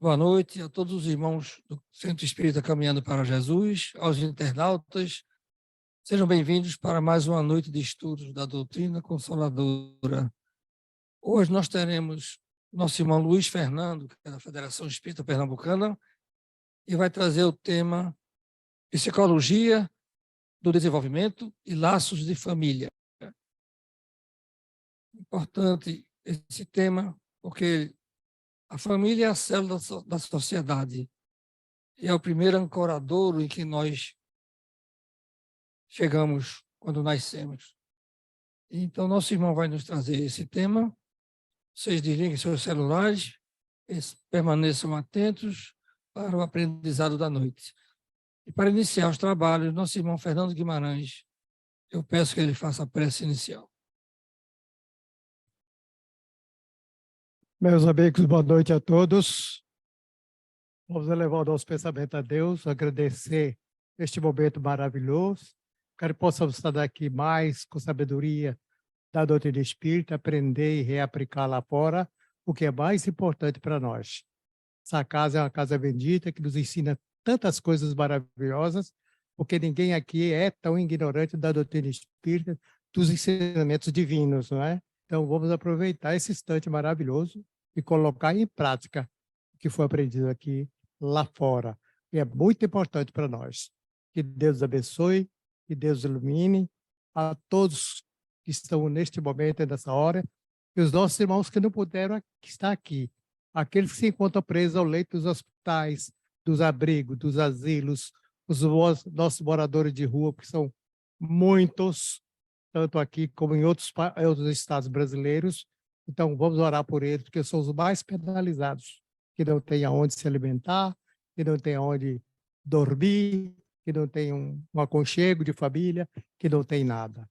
Boa noite a todos os irmãos do Centro Espírita Caminhando para Jesus, aos internautas. Sejam bem-vindos para mais uma noite de estudos da doutrina consoladora. Hoje nós teremos nosso irmão Luiz Fernando, que é da Federação Espírita Pernambucana, e vai trazer o tema Psicologia do Desenvolvimento e Laços de Família. Importante esse tema, porque a família é a célula da sociedade e é o primeiro ancoradouro em que nós chegamos quando nascemos. Então, nosso irmão vai nos trazer esse tema. Vocês desliguem seus celulares, permaneçam atentos para o aprendizado da noite. E para iniciar os trabalhos, nosso irmão Fernando Guimarães, eu peço que ele faça a prece inicial. Meus amigos, boa noite a todos. Vamos elevar o nosso pensamento a Deus, agradecer este momento maravilhoso. Quero que possamos estar daqui mais com sabedoria da doutrina espírita, aprender e reaplicar lá fora o que é mais importante para nós. Essa casa é uma casa bendita que nos ensina tantas coisas maravilhosas, porque ninguém aqui é tão ignorante da doutrina espírita, dos ensinamentos divinos, não é? Então, vamos aproveitar esse instante maravilhoso e colocar em prática o que foi aprendido aqui lá fora. E é muito importante para nós. Que Deus abençoe, que Deus ilumine a todos que estão neste momento e nessa hora, e os nossos irmãos que não puderam estar aqui, aqueles que se encontram presos ao leito dos hospitais, dos abrigos, dos asilos, os nossos moradores de rua, que são muitos, tanto aqui como em outros estados brasileiros. Então, vamos orar por eles, porque são os mais penalizados, que não têm aonde se alimentar, que não têm aonde dormir, que não têm um aconchego de família, que não tem nada.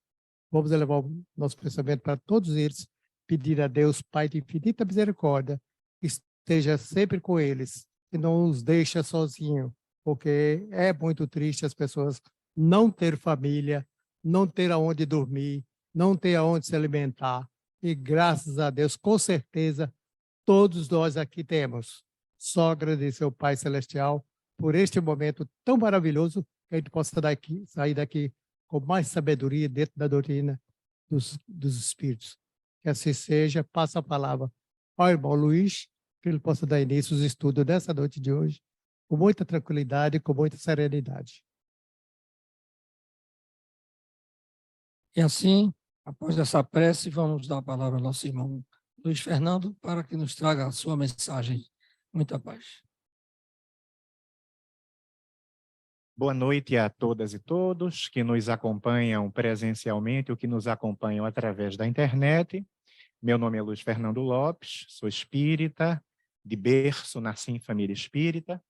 Vamos elevar o nosso pensamento para todos eles, pedir a Deus, Pai de infinita misericórdia, que esteja sempre com eles, e não os deixe sozinhos, porque é muito triste as pessoas não ter família, não ter aonde dormir, não ter aonde se alimentar. E graças a Deus, com certeza, todos nós aqui temos. Só agradecer ao Pai Celestial por este momento tão maravilhoso, que a gente possa sair daqui com mais sabedoria dentro da doutrina dos Espíritos. Que assim seja. Passa a palavra ao irmão Luiz, que ele possa dar início aos estudos dessa noite de hoje, com muita tranquilidade e com muita serenidade. E assim, após essa prece, vamos dar a palavra ao nosso irmão Luiz Fernando para que nos traga a sua mensagem. Muita paz. Boa noite a todas e todos que nos acompanham presencialmente ou que nos acompanham através da internet. Meu nome é Luiz Fernando Lopes, sou espírita, de berço, nasci em família espírita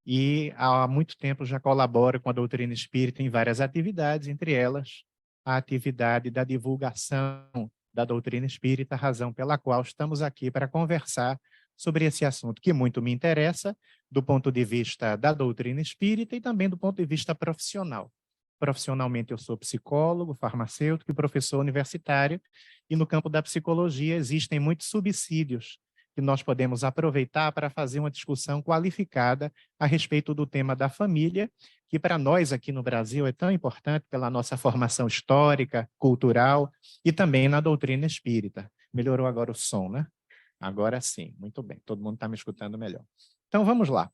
e há muito tempo já colaboro com a doutrina espírita em várias atividades, entre elas a atividade da divulgação da doutrina espírita, razão pela qual estamos aqui para conversar sobre esse assunto que muito me interessa, do ponto de vista da doutrina espírita e também do ponto de vista profissional. Profissionalmente eu sou psicólogo, farmacêutico e professor universitário, e no campo da psicologia existem muitos subsídios que nós podemos aproveitar para fazer uma discussão qualificada a respeito do tema da família, que para nós aqui no Brasil é tão importante pela nossa formação histórica, cultural e também na doutrina espírita. Melhorou agora o som, né? Agora sim, muito bem, todo mundo está me escutando melhor. Então vamos lá.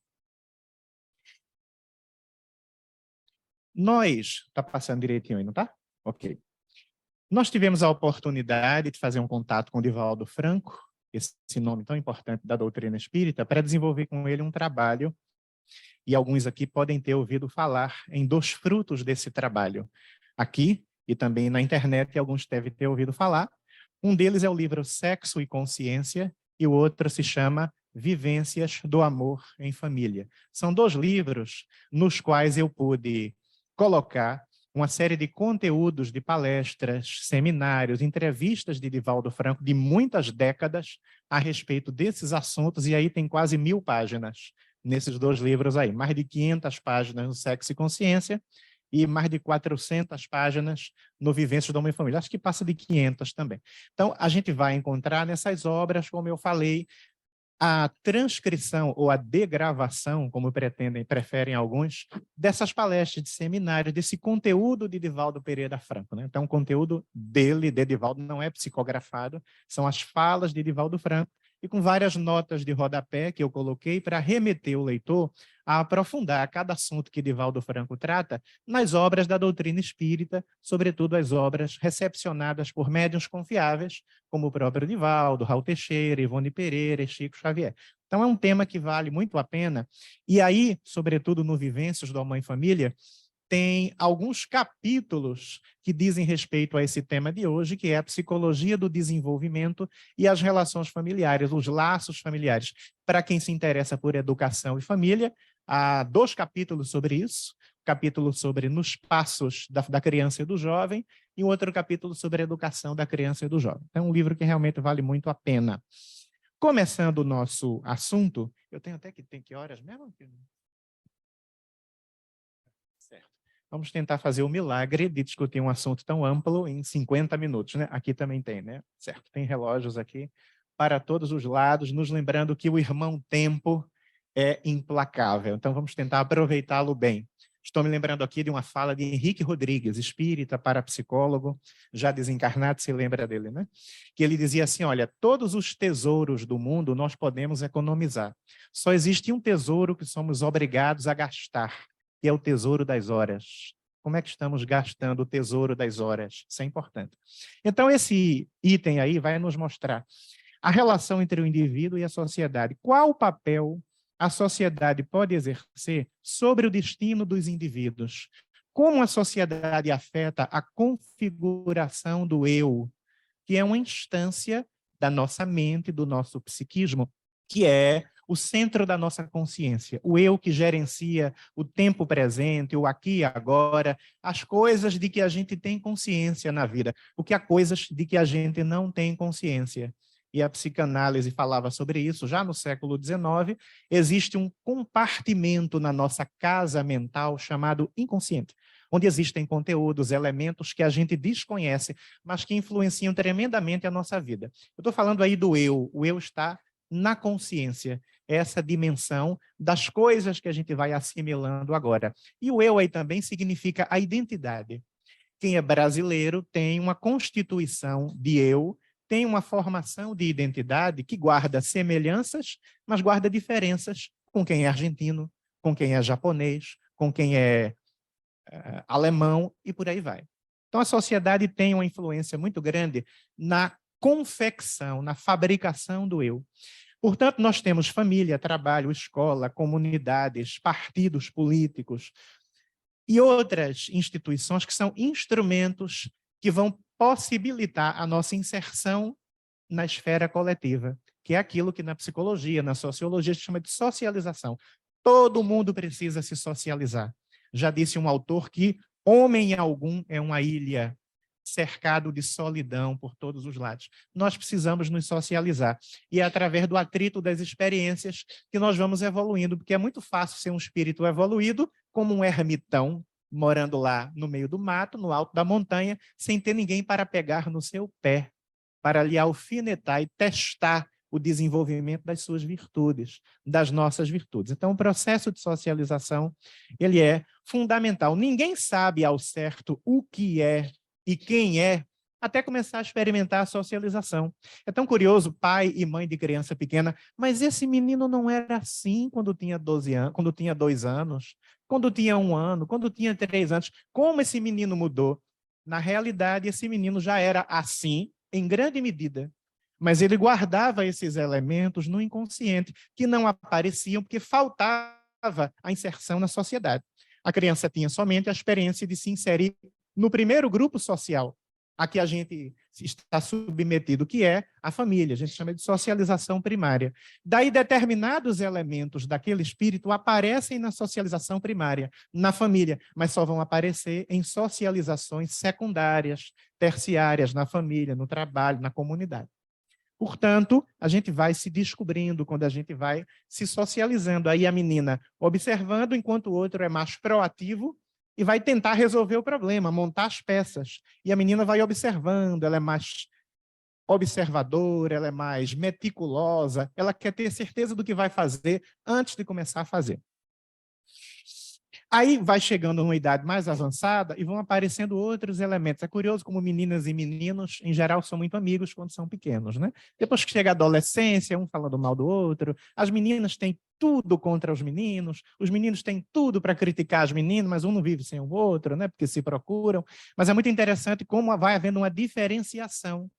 Está passando direitinho aí, não está? Ok. Nós tivemos a oportunidade de fazer um contato com o Divaldo Franco, esse nome tão importante da doutrina espírita, para desenvolver com ele um trabalho, e alguns aqui podem ter ouvido falar em dois frutos desse trabalho. Aqui e também na internet, alguns devem ter ouvido falar. Um deles é o livro Sexo e Consciência, e o outro se chama Vivências do Amor em Família. São dois livros nos quais eu pude colocar uma série de conteúdos de palestras, seminários, entrevistas de Divaldo Franco de muitas décadas a respeito desses assuntos, e aí tem quase 1000 páginas nesses dois livros aí, mais de 500 páginas no Sexo e Consciência e mais de 400 páginas no Vivências do Amor em Família. Acho que passa de 500 também. Então, a gente vai encontrar nessas obras, como eu falei, a transcrição ou a degravação, como preferem alguns, dessas palestras de seminário, desse conteúdo de Divaldo Pereira Franco, né? Então, o conteúdo dele, de Divaldo, não é psicografado, são as falas de Divaldo Franco, e com várias notas de rodapé que eu coloquei para remeter o leitor a aprofundar cada assunto que Divaldo Franco trata nas obras da doutrina espírita, sobretudo as obras recepcionadas por médiuns confiáveis, como o próprio Divaldo, Raul Teixeira, Ivone Pereira e Chico Xavier. Então, é um tema que vale muito a pena. E aí, sobretudo no Vivências do Amor em Família, tem alguns capítulos que dizem respeito a esse tema de hoje, que é a psicologia do desenvolvimento e as relações familiares, os laços familiares. Para quem se interessa por educação e família, há 2 capítulos sobre isso, capítulo sobre Nos Passos da Criança e do Jovem, e um outro capítulo sobre a educação da criança e do jovem. É um livro que realmente vale muito a pena. Começando o nosso assunto, eu tenho até tem que horas mesmo? Certo. Vamos tentar fazer o milagre de discutir um assunto tão amplo em 50 minutos, né? Aqui também tem, né? Certo, tem relógios aqui para todos os lados, nos lembrando que o irmão tempo é implacável. Então, vamos tentar aproveitá-lo bem. Estou me lembrando aqui de uma fala de Henrique Rodrigues, espírita, parapsicólogo, já desencarnado, se lembra dele, né? Que ele dizia assim, olha, todos os tesouros do mundo nós podemos economizar. Só existe um tesouro que somos obrigados a gastar, que é o tesouro das horas. Como é que estamos gastando o tesouro das horas? Isso é importante. Então, esse item aí vai nos mostrar a relação entre o indivíduo e a sociedade. Qual o papel a sociedade pode exercer sobre o destino dos indivíduos? Como a sociedade afeta a configuração do eu, que é uma instância da nossa mente, do nosso psiquismo, que é o centro da nossa consciência, o eu que gerencia o tempo presente, o aqui e agora, as coisas de que a gente tem consciência na vida, porque há coisas de que a gente não tem consciência. E a psicanálise falava sobre isso já no século XIX. Existe um compartimento na nossa casa mental chamado inconsciente, onde existem conteúdos, elementos que a gente desconhece, mas que influenciam tremendamente a nossa vida. Eu estou falando aí do eu. O eu está na consciência, essa dimensão das coisas que a gente vai assimilando agora. E o eu aí também significa a identidade. Quem é brasileiro tem uma constituição de eu, tem uma formação de identidade que guarda semelhanças, mas guarda diferenças com quem é argentino, com quem é japonês, com quem é alemão e por aí vai. Então, a sociedade tem uma influência muito grande na confecção, na fabricação do eu. Portanto, nós temos família, trabalho, escola, comunidades, partidos políticos e outras instituições que são instrumentos que vão possibilitar a nossa inserção na esfera coletiva, que é aquilo que na psicologia, na sociologia, se chama de socialização. Todo mundo precisa se socializar. Já disse um autor que homem algum é uma ilha cercado de solidão por todos os lados. Nós precisamos nos socializar. E é através do atrito das experiências que nós vamos evoluindo, porque é muito fácil ser um espírito evoluído como um ermitão, morando lá no meio do mato, no alto da montanha, sem ter ninguém para pegar no seu pé, para lhe alfinetar e testar o desenvolvimento das suas virtudes, das nossas virtudes. Então, o processo de socialização, ele é fundamental. Ninguém sabe ao certo o que é e quem é, até começar a experimentar a socialização. É tão curioso, pai e mãe de criança pequena, mas esse menino não era assim quando tinha 12 anos, quando tinha 2 anos, quando tinha 1 ano, quando tinha 3 anos. Como esse menino mudou? Na realidade, esse menino já era assim, em grande medida, mas ele guardava esses elementos no inconsciente, que não apareciam porque faltava a inserção na sociedade. A criança tinha somente a experiência de se inserir no primeiro grupo social a que a gente está submetido, que é a família. A gente chama de socialização primária. Daí, determinados elementos daquele espírito aparecem na socialização primária, na família, mas só vão aparecer em socializações secundárias, terciárias, na família, no trabalho, na comunidade. Portanto, a gente vai se descobrindo quando a gente vai se socializando. Aí a menina observando, enquanto o outro é mais proativo, e vai tentar resolver o problema, montar as peças. E a menina vai observando, ela é mais observadora, ela é mais meticulosa, ela quer ter certeza do que vai fazer antes de começar a fazer. Aí vai chegando numa idade mais avançada e vão aparecendo outros elementos. É curioso como meninas e meninos, em geral, são muito amigos quando são pequenos, né? Depois que chega a adolescência, um falando mal do outro, as meninas têm tudo contra os meninos têm tudo para criticar as meninas, mas um não vive sem o outro, né? Porque se procuram. Mas é muito interessante como vai havendo uma diferenciação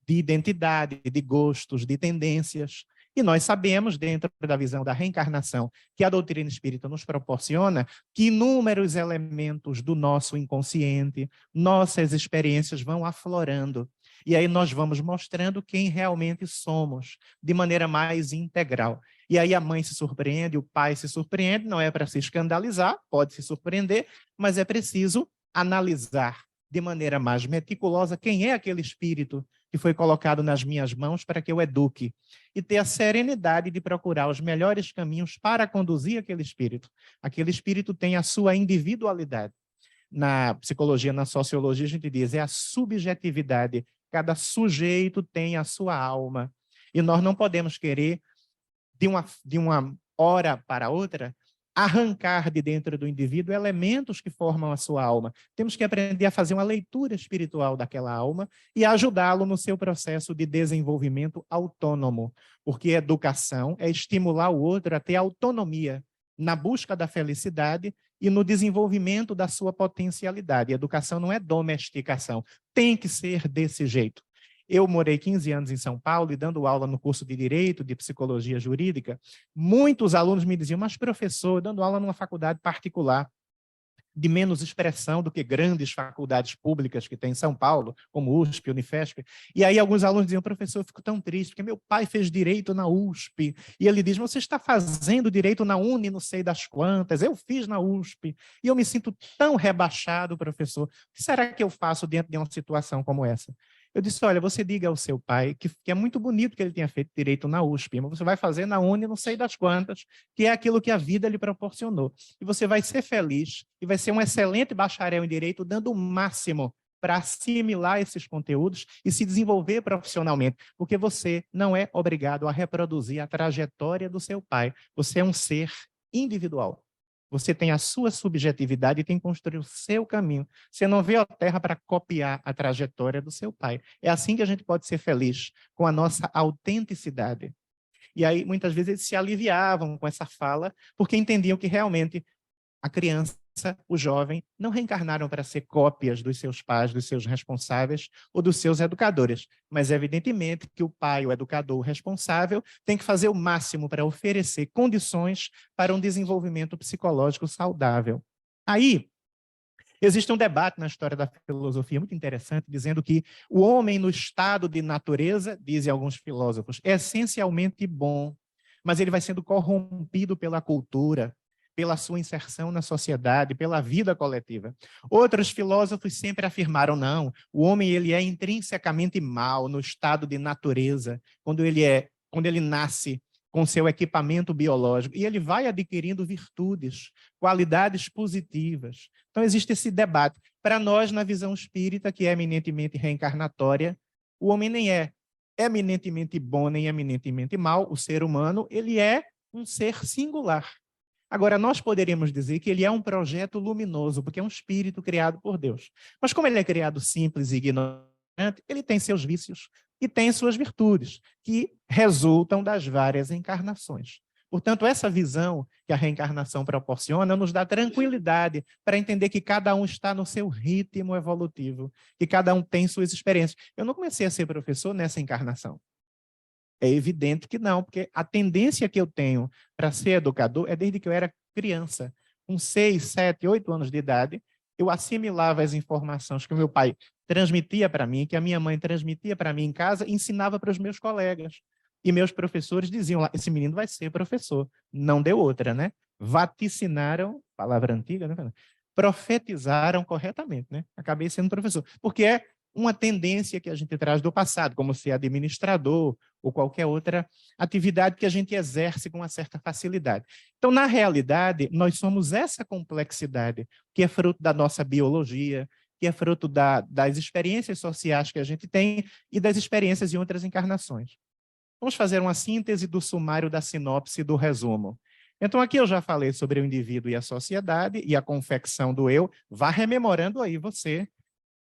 de identidade, de gostos, de tendências. E nós sabemos, dentro da visão da reencarnação, que a doutrina espírita nos proporciona, que inúmeros elementos do nosso inconsciente, nossas experiências vão aflorando. E aí nós vamos mostrando quem realmente somos, de maneira mais integral. E aí a mãe se surpreende, o pai se surpreende, não é para se escandalizar, pode se surpreender, mas é preciso analisar de maneira mais meticulosa quem é aquele espírito que foi colocado nas minhas mãos para que eu eduque, e ter a serenidade de procurar os melhores caminhos para conduzir aquele espírito. Aquele espírito tem a sua individualidade. Na psicologia, na sociologia, a gente diz, é a subjetividade. Cada sujeito tem a sua alma. E nós não podemos querer, de uma hora para outra, arrancar de dentro do indivíduo elementos que formam a sua alma. Temos que aprender a fazer uma leitura espiritual daquela alma e ajudá-lo no seu processo de desenvolvimento autônomo, porque educação é estimular o outro a ter autonomia na busca da felicidade e no desenvolvimento da sua potencialidade. Educação não é domesticação, tem que ser desse jeito. Eu morei 15 anos em São Paulo e dando aula no curso de Direito, de Psicologia Jurídica, muitos alunos me diziam, mas professor, dando aula numa faculdade particular, de menos expressão do que grandes faculdades públicas que tem em São Paulo, como USP, Unifesp. E aí alguns alunos diziam, professor, eu fico tão triste, porque meu pai fez Direito na USP. E ele diz, você está fazendo Direito na Uni, não sei das quantas, eu fiz na USP. E eu me sinto tão rebaixado, professor. O que será que eu faço diante de uma situação como essa? Eu disse, olha, você diga ao seu pai que é muito bonito que ele tenha feito Direito na USP, mas você vai fazer na Uni, não sei das quantas, que é aquilo que a vida lhe proporcionou. E você vai ser feliz e vai ser um excelente bacharel em Direito, dando o máximo para assimilar esses conteúdos e se desenvolver profissionalmente, porque você não é obrigado a reproduzir a trajetória do seu pai. Você é um ser individual. Você tem a sua subjetividade e tem que construir o seu caminho. Você não veio à Terra para copiar a trajetória do seu pai. É assim que a gente pode ser feliz, com a nossa autenticidade. E aí, muitas vezes, eles se aliviavam com essa fala, porque entendiam que realmente a criança, o jovem, não reencarnaram para ser cópias dos seus pais, dos seus responsáveis ou dos seus educadores. Mas, evidentemente, que o pai, o educador, o responsável, tem que fazer o máximo para oferecer condições para um desenvolvimento psicológico saudável. Aí, existe um debate na história da filosofia muito interessante, dizendo que o homem no estado de natureza, dizem alguns filósofos, é essencialmente bom, mas ele vai sendo corrompido pela cultura, pela sua inserção na sociedade, pela vida coletiva. Outros filósofos sempre afirmaram, não, o homem ele é intrinsecamente mau no estado de natureza, quando ele nasce com seu equipamento biológico, e ele vai adquirindo virtudes, qualidades positivas. Então, existe esse debate. Para nós, na visão espírita, que é eminentemente reencarnatória, o homem nem é eminentemente bom, nem eminentemente mau. O ser humano, ele é um ser singular. Agora, nós poderíamos dizer que ele é um projeto luminoso, porque é um espírito criado por Deus. Mas como ele é criado simples e ignorante, ele tem seus vícios e tem suas virtudes, que resultam das várias encarnações. Portanto, essa visão que a reencarnação proporciona nos dá tranquilidade para entender que cada um está no seu ritmo evolutivo, que cada um tem suas experiências. Eu não comecei a ser professor nessa encarnação. É evidente que não, porque a tendência que eu tenho para ser educador é desde que eu era criança. Com 6, 7, 8 anos de idade, eu assimilava as informações que o meu pai transmitia para mim, que a minha mãe transmitia para mim em casa, e ensinava para os meus colegas. E meus professores diziam lá, esse menino vai ser professor. Não deu outra, né? Vaticinaram, palavra antiga, né? Profetizaram corretamente, né? Acabei sendo professor. Porque é uma tendência que a gente traz do passado, como ser administrador ou qualquer outra atividade que a gente exerce com uma certa facilidade. Então, na realidade, nós somos essa complexidade que é fruto da nossa biologia, que é fruto das experiências sociais que a gente tem e das experiências em outras encarnações. Vamos fazer uma síntese do sumário da sinopse do resumo. Então, aqui eu já falei sobre o indivíduo e a sociedade e a confecção do eu. Vá rememorando aí você,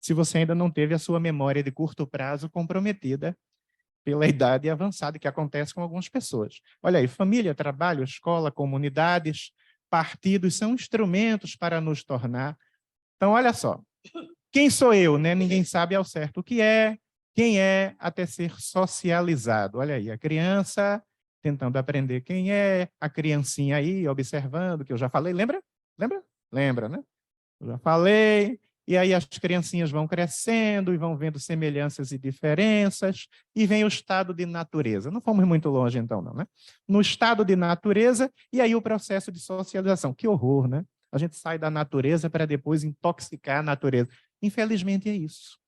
se você ainda não teve a sua memória de curto prazo comprometida pela idade avançada, que acontece com algumas pessoas. Olha aí, família, trabalho, escola, comunidades, partidos são instrumentos para nos tornar. Então, olha só, quem sou eu, né? Ninguém sabe ao certo o que é, quem é, até ser socializado. Olha aí, a criança tentando aprender quem é, a criancinha aí observando, que eu já falei, lembra? Lembra? Lembra, né? Eu já falei, e aí as criancinhas vão crescendo e vão vendo semelhanças e diferenças, e vem o estado de natureza. Não fomos muito longe então, não, né? No estado de natureza, e aí o processo de socialização. Que horror, né? A gente sai da natureza para depois intoxicar a natureza. Infelizmente é isso.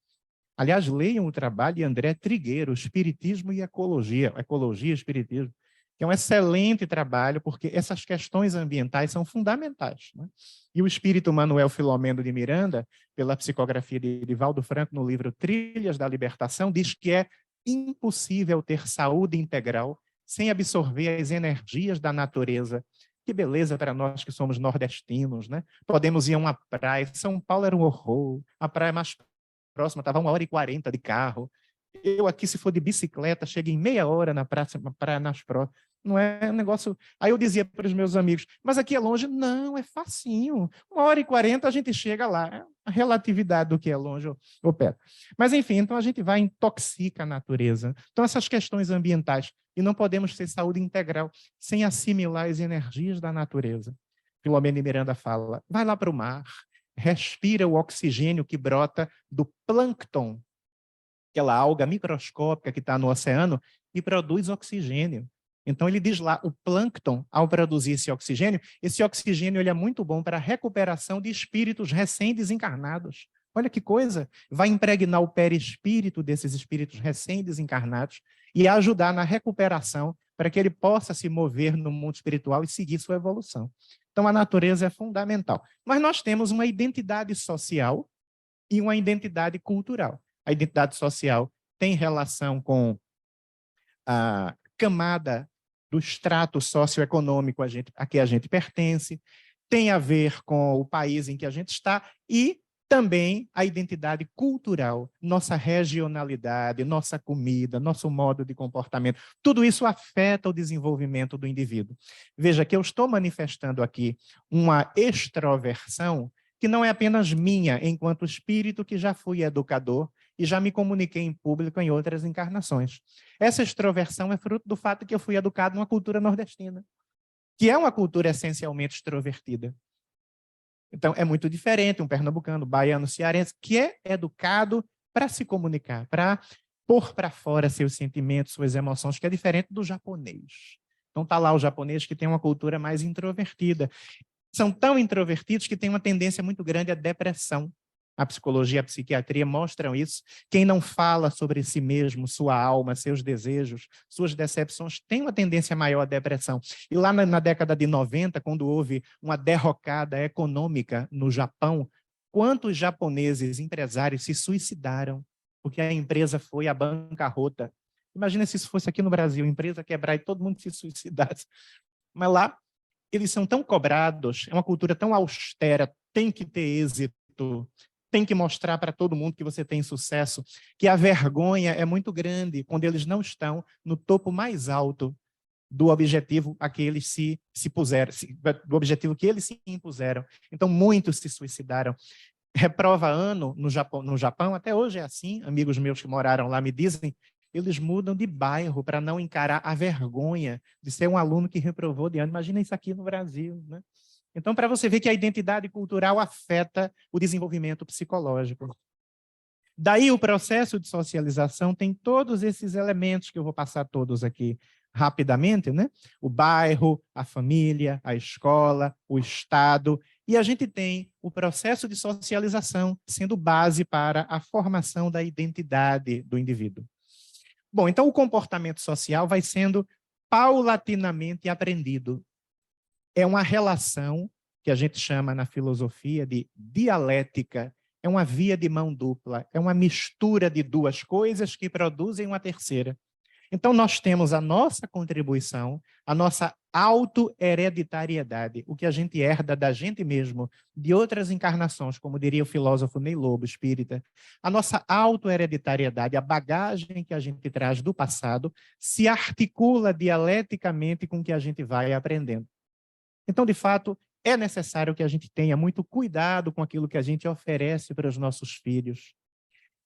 Aliás, leiam o trabalho de André Trigueiro, Espiritismo e Ecologia, Ecologia e Espiritismo, que é um excelente trabalho, porque essas questões ambientais são fundamentais, né? E o espírito Manuel Filomeno de Miranda, pela psicografia de Divaldo Franco, no livro Trilhas da Libertação, diz que é impossível ter saúde integral sem absorver as energias da natureza. Que beleza para nós que somos nordestinos, né? Podemos ir a uma praia. São Paulo era um horror, a praia mais próxima estava 1h40 de carro. Eu aqui, se for de bicicleta, chego em meia hora na praia nas próximas. Não é um negócio... Aí eu dizia para os meus amigos, mas aqui é longe? Não, é facinho. 1h40 a gente chega lá. É a relatividade do que é longe ou perto. Mas, enfim, então a gente vai e intoxica a natureza. Então, essas questões ambientais. E não podemos ter saúde integral sem assimilar as energias da natureza. Filomeno de Miranda fala, vai lá para o mar, respira o oxigênio que brota do plâncton, aquela alga microscópica que está no oceano, e produz oxigênio. Então, ele diz lá, o plâncton, ao produzir esse oxigênio ele é muito bom para a recuperação de espíritos recém-desencarnados. Olha que coisa! Vai impregnar o perispírito desses espíritos recém-desencarnados e ajudar na recuperação para que ele possa se mover no mundo espiritual e seguir sua evolução. Então, a natureza é fundamental. Mas nós temos uma identidade social e uma identidade cultural. A identidade social tem relação com a camada do extrato socioeconômico a que a gente pertence, tem a ver com o país em que a gente está e também a identidade cultural, nossa regionalidade, nossa comida, nosso modo de comportamento. Tudo isso afeta o desenvolvimento do indivíduo. Veja que eu estou manifestando aqui uma extroversão que não é apenas minha, enquanto espírito que já fui educador e já me comuniquei em público em outras encarnações. Essa extroversão é fruto do fato que eu fui educado numa cultura nordestina, que é uma cultura essencialmente extrovertida. Então, é muito diferente um pernambucano, baiano, cearense, que é educado para se comunicar, para pôr para fora seus sentimentos, suas emoções, que é diferente do japonês. Então, está lá o japonês que tem uma cultura mais introvertida. São tão introvertidos que têm uma tendência muito grande à depressão. A psicologia e a psiquiatria mostram isso. Quem não fala sobre si mesmo, sua alma, seus desejos, suas decepções, tem uma tendência maior à depressão. E lá na década de 90, quando houve uma derrocada econômica no Japão, quantos japoneses empresários se suicidaram porque a empresa foi à bancarrota? Imagina se isso fosse aqui no Brasil, a empresa quebrar e todo mundo se suicidasse. Mas lá, eles são tão cobrados, é uma cultura tão austera, tem que ter êxito, tem que mostrar para todo mundo que você tem sucesso, que a vergonha é muito grande quando eles não estão no topo mais alto do objetivo a que eles se puseram, do objetivo que eles se impuseram. Então, muitos se suicidaram. Reprova ano no Japão, até hoje é assim, amigos meus que moraram lá me dizem, eles mudam de bairro para não encarar a vergonha de ser um aluno que reprovou de ano. Imagina isso aqui no Brasil, né? Então, para você ver que a identidade cultural afeta o desenvolvimento psicológico. Daí o processo de socialização tem todos esses elementos que eu vou passar todos aqui rapidamente, né? O bairro, a família, a escola, o Estado. E a gente tem o processo de socialização sendo base para a formação da identidade do indivíduo. Bom, então o comportamento social vai sendo paulatinamente aprendido. É uma relação que a gente chama na filosofia de dialética, é uma via de mão dupla, é uma mistura de duas coisas que produzem uma terceira. Então, nós temos a nossa contribuição, a nossa auto-hereditariedade, o que a gente herda da gente mesmo, de outras encarnações, como diria o filósofo Ney Lobo, espírita. A nossa auto-hereditariedade, a bagagem que a gente traz do passado, se articula dialeticamente com o que a gente vai aprendendo. Então, de fato, é necessário que a gente tenha muito cuidado com aquilo que a gente oferece para os nossos filhos.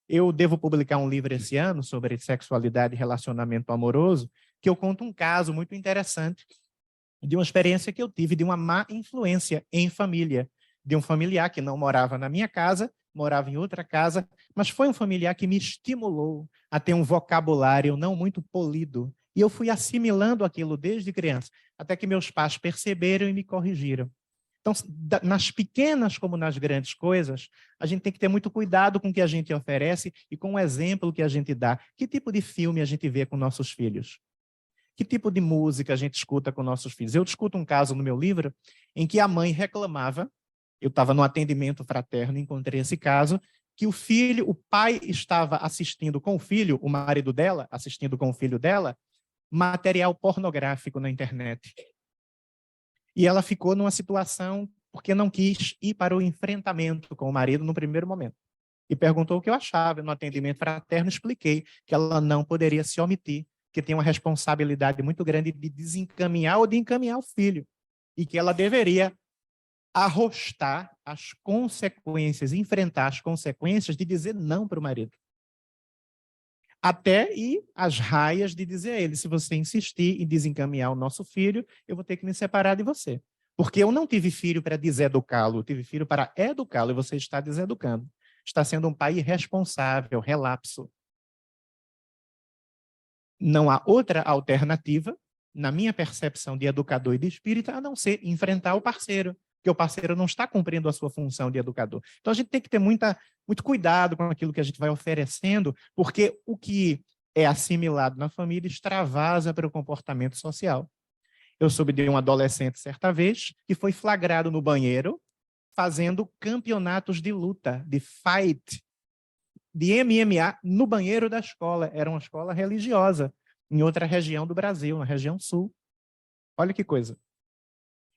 Eu devo publicar um livro esse ano sobre sexualidade e relacionamento amoroso, que eu conto um caso muito interessante de uma experiência que eu tive de uma má influência em família, de um familiar que não morava na minha casa, morava em outra casa, mas foi um familiar que me estimulou a ter um vocabulário não muito polido. E eu fui assimilando aquilo desde criança, até que meus pais perceberam e me corrigiram. Então, nas pequenas como nas grandes coisas, a gente tem que ter muito cuidado com o que a gente oferece e com o exemplo que a gente dá. Que tipo de filme a gente vê com nossos filhos? Que tipo de música a gente escuta com nossos filhos? Eu discuto um caso no meu livro em que a mãe reclamava, eu estava no atendimento fraterno e encontrei esse caso, que o pai estava assistindo com o filho, o marido dela, assistindo com o filho dela, material pornográfico na internet. E ela ficou numa situação porque não quis ir para o enfrentamento com o marido no primeiro momento. E perguntou o que eu achava. No atendimento fraterno, expliquei que ela não poderia se omitir, que tem uma responsabilidade muito grande de desencaminhar ou de encaminhar o filho. E que ela deveria arrostar as consequências, enfrentar as consequências de dizer não para o marido. Até ir às raias de dizer a ele, se você insistir em desencaminhar o nosso filho, eu vou ter que me separar de você. Porque eu não tive filho para deseducá-lo, eu tive filho para educá-lo, e você está deseducando. Está sendo um pai irresponsável, relapso. Não há outra alternativa, na minha percepção de educador e de espírita, a não ser enfrentar o parceiro, porque o parceiro não está cumprindo a sua função de educador. Então, a gente tem que ter muito cuidado com aquilo que a gente vai oferecendo, porque o que é assimilado na família extravasa para o comportamento social. Eu soube de um adolescente, certa vez, que foi flagrado no banheiro fazendo campeonatos de luta, de fight, de MMA, no banheiro da escola. Era uma escola religiosa, em outra região do Brasil, na região sul. Olha que coisa.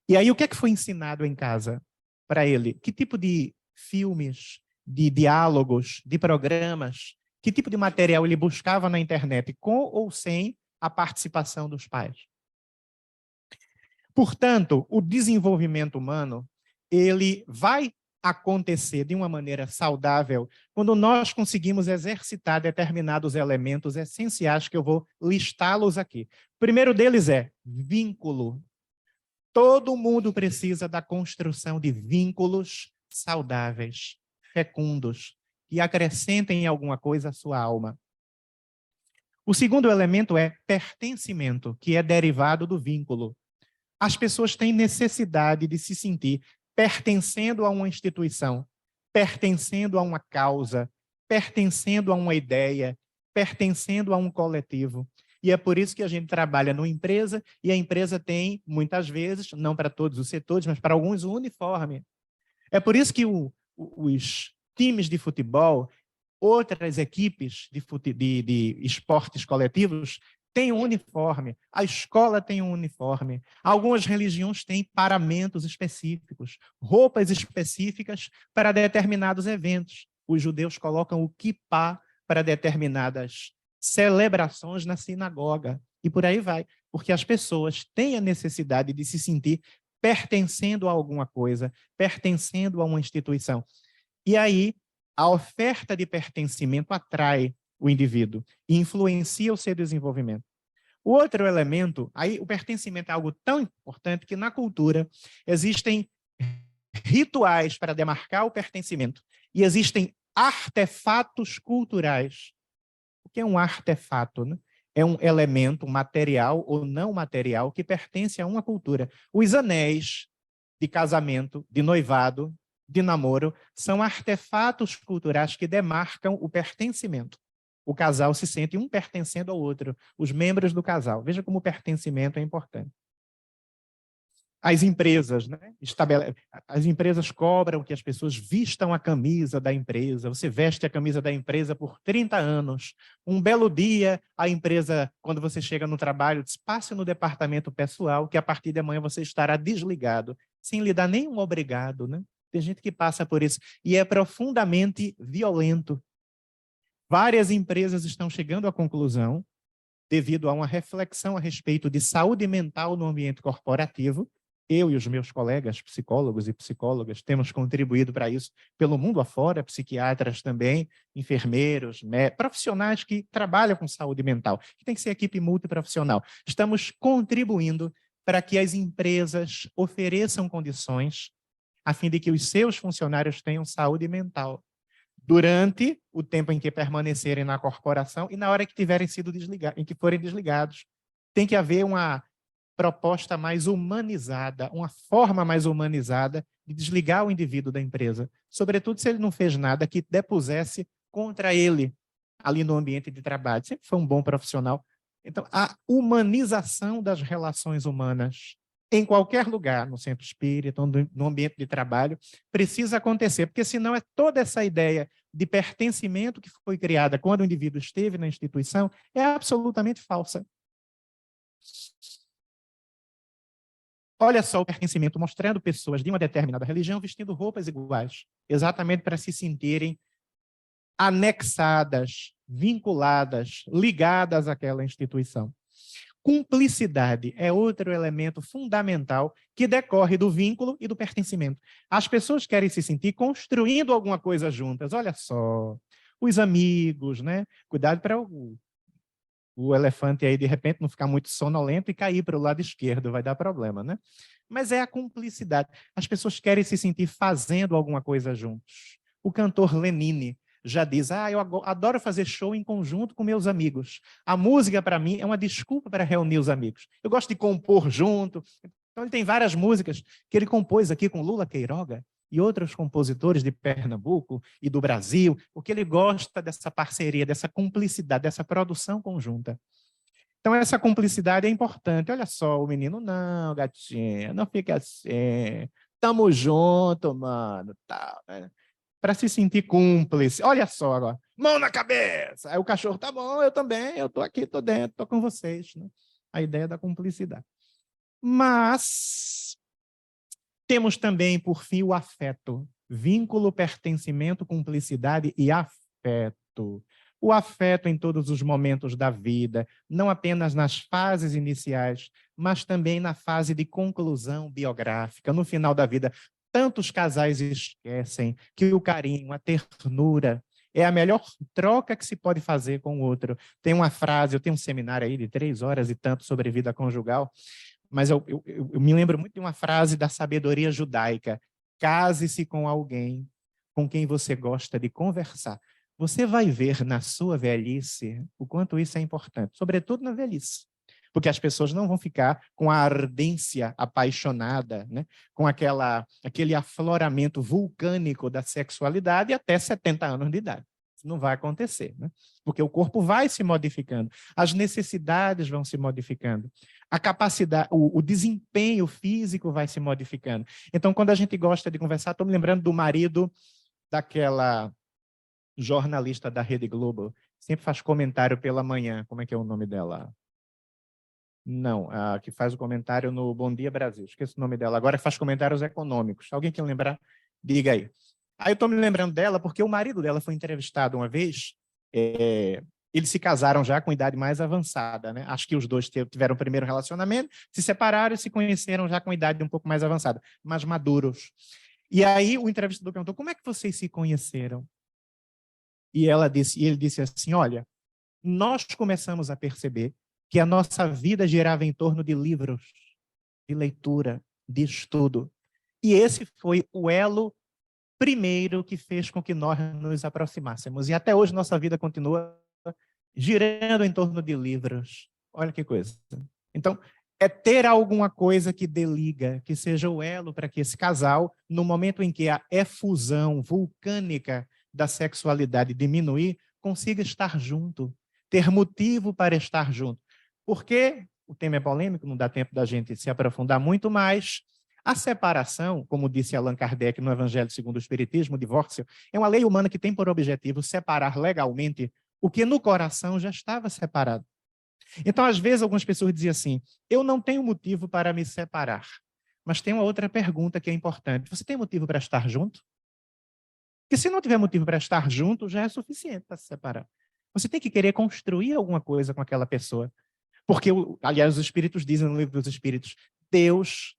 E aí, o que é que foi ensinado em casa para ele? Que tipo de filmes, de diálogos, de programas, que tipo de material ele buscava na internet, com ou sem a participação dos pais? Portanto, o desenvolvimento humano, ele vai acontecer de uma maneira saudável quando nós conseguimos exercitar determinados elementos essenciais que eu vou listá-los aqui. O primeiro deles é vínculo. Todo mundo precisa da construção de vínculos saudáveis, fecundos, que acrescentem alguma coisa à sua alma. O segundo elemento é pertencimento, que é derivado do vínculo. As pessoas têm necessidade de se sentir pertencendo a uma instituição, pertencendo a uma causa, pertencendo a uma ideia, pertencendo a um coletivo. E é por isso que a gente trabalha numa empresa, e a empresa tem, muitas vezes, não para todos os setores, mas para alguns, um uniforme. É por isso que os times de futebol, outras equipes de esportes coletivos, têm um uniforme. A escola tem um uniforme. Algumas religiões têm paramentos específicos, roupas específicas para determinados eventos. Os judeus colocam o kippá para determinadas celebrações na sinagoga, e por aí vai, porque as pessoas têm a necessidade de se sentir pertencendo a alguma coisa, pertencendo a uma instituição. E aí, a oferta de pertencimento atrai o indivíduo e influencia o seu desenvolvimento. O outro elemento, aí o pertencimento é algo tão importante que na cultura existem rituais para demarcar o pertencimento e existem artefatos culturais. O que é um artefato, né? É um elemento material ou não material que pertence a uma cultura. Os anéis de casamento, de noivado, de namoro, são artefatos culturais que demarcam o pertencimento. O casal se sente um pertencendo ao outro, os membros do casal. Veja como o pertencimento é importante. As empresas, né? As empresas cobram que as pessoas vistam a camisa da empresa. Você veste a camisa da empresa por 30 anos. Um belo dia, a empresa, quando você chega no trabalho, diz, passe no departamento pessoal, que a partir de amanhã você estará desligado, sem lhe dar nenhum obrigado, né? Tem gente que passa por isso. E é profundamente violento. Várias empresas estão chegando à conclusão, devido a uma reflexão a respeito de saúde mental no ambiente corporativo. Eu e os meus colegas psicólogos e psicólogas temos contribuído para isso pelo mundo afora, psiquiatras também, enfermeiros, profissionais que trabalham com saúde mental, que tem que ser equipe multiprofissional. Estamos contribuindo para que as empresas ofereçam condições a fim de que os seus funcionários tenham saúde mental durante o tempo em que permanecerem na corporação e na hora que tiverem sido desligados, em que forem desligados. Tem que haver uma proposta mais humanizada, uma forma mais humanizada de desligar o indivíduo da empresa, sobretudo se ele não fez nada que depusesse contra ele ali no ambiente de trabalho. Sempre foi um bom profissional. Então, a humanização das relações humanas em qualquer lugar, no centro espírita, no ambiente de trabalho, precisa acontecer, porque senão é toda essa ideia de pertencimento que foi criada quando o indivíduo esteve na instituição é absolutamente falsa. Olha só o pertencimento mostrando pessoas de uma determinada religião vestindo roupas iguais, exatamente para se sentirem anexadas, vinculadas, ligadas àquela instituição. Cumplicidade é outro elemento fundamental que decorre do vínculo e do pertencimento. As pessoas querem se sentir construindo alguma coisa juntas. Olha só, os amigos, né? Cuidado para o elefante aí, de repente, não ficar muito sonolento e cair para o lado esquerdo, vai dar problema, né? Mas é a cumplicidade. As pessoas querem se sentir fazendo alguma coisa juntos. O cantor Lenine já diz, eu adoro fazer show em conjunto com meus amigos. A música, para mim, é uma desculpa para reunir os amigos. Eu gosto de compor junto. Então, ele tem várias músicas que ele compôs aqui com Lula Queiroga e outros compositores de Pernambuco e do Brasil, porque ele gosta dessa parceria, dessa cumplicidade, dessa produção conjunta. Então, essa cumplicidade é importante. Olha só, o menino, não, gatinha, não fica assim. Tamo junto, mano. Tal, né? Para se sentir cúmplice. Olha só agora, mão na cabeça. Aí o cachorro, tá bom, eu também, eu tô aqui, tô dentro, tô com vocês. Né? A ideia da cumplicidade. Mas temos também, por fim, o afeto. Vínculo, pertencimento, cumplicidade e afeto. O afeto em todos os momentos da vida, não apenas nas fases iniciais, mas também na fase de conclusão biográfica, no final da vida. Tantos casais esquecem que o carinho, a ternura, é a melhor troca que se pode fazer com o outro. Tem uma frase, eu tenho um seminário aí de 3 horas e tanto sobre vida conjugal, mas eu me lembro muito de uma frase da sabedoria judaica. Case-se com alguém com quem você gosta de conversar. Você vai ver na sua velhice o quanto isso é importante, sobretudo na velhice. Porque as pessoas não vão ficar com a ardência apaixonada, né? Com aquele afloramento vulcânico da sexualidade até 70 anos de idade. Isso não vai acontecer, né? Porque o corpo vai se modificando, as necessidades vão se modificando, a capacidade, o desempenho físico vai se modificando. Então, quando a gente gosta de conversar, estou me lembrando do marido daquela jornalista da Rede Globo, sempre faz comentário pela manhã, como é que é o nome dela? Não, a que faz o comentário no Bom Dia Brasil, esqueci o nome dela, agora faz comentários econômicos. Alguém quer lembrar? Diga aí. Aí eu estou me lembrando dela porque o marido dela foi entrevistado uma vez, eles se casaram já com idade mais avançada, né? Acho que os dois tiveram o primeiro relacionamento, se separaram e se conheceram já com idade um pouco mais avançada, mas maduros. E aí o entrevistador perguntou, como é que vocês se conheceram? E ele disse assim, olha, nós começamos a perceber que a nossa vida girava em torno de livros, de leitura, de estudo. E esse foi o elo primeiro que fez com que nós nos aproximássemos. E até hoje nossa vida continua girando em torno de livros. Olha que coisa. Então, é ter alguma coisa que deliga, que seja o elo para que esse casal, no momento em que a efusão vulcânica da sexualidade diminuir, consiga estar junto, ter motivo para estar junto. Porque o tema é polêmico, não dá tempo da gente se aprofundar muito mais, A separação, como disse Allan Kardec no Evangelho segundo o Espiritismo, o divórcio, é uma lei humana que tem por objetivo separar legalmente o que no coração já estava separado. Então, às vezes, algumas pessoas dizem assim, eu não tenho motivo para me separar. Mas tem uma outra pergunta que é importante. Você tem motivo para estar junto? Porque se não tiver motivo para estar junto, já é suficiente para se separar. Você tem que querer construir alguma coisa com aquela pessoa. Porque, aliás, os Espíritos dizem no Livro dos Espíritos, Deus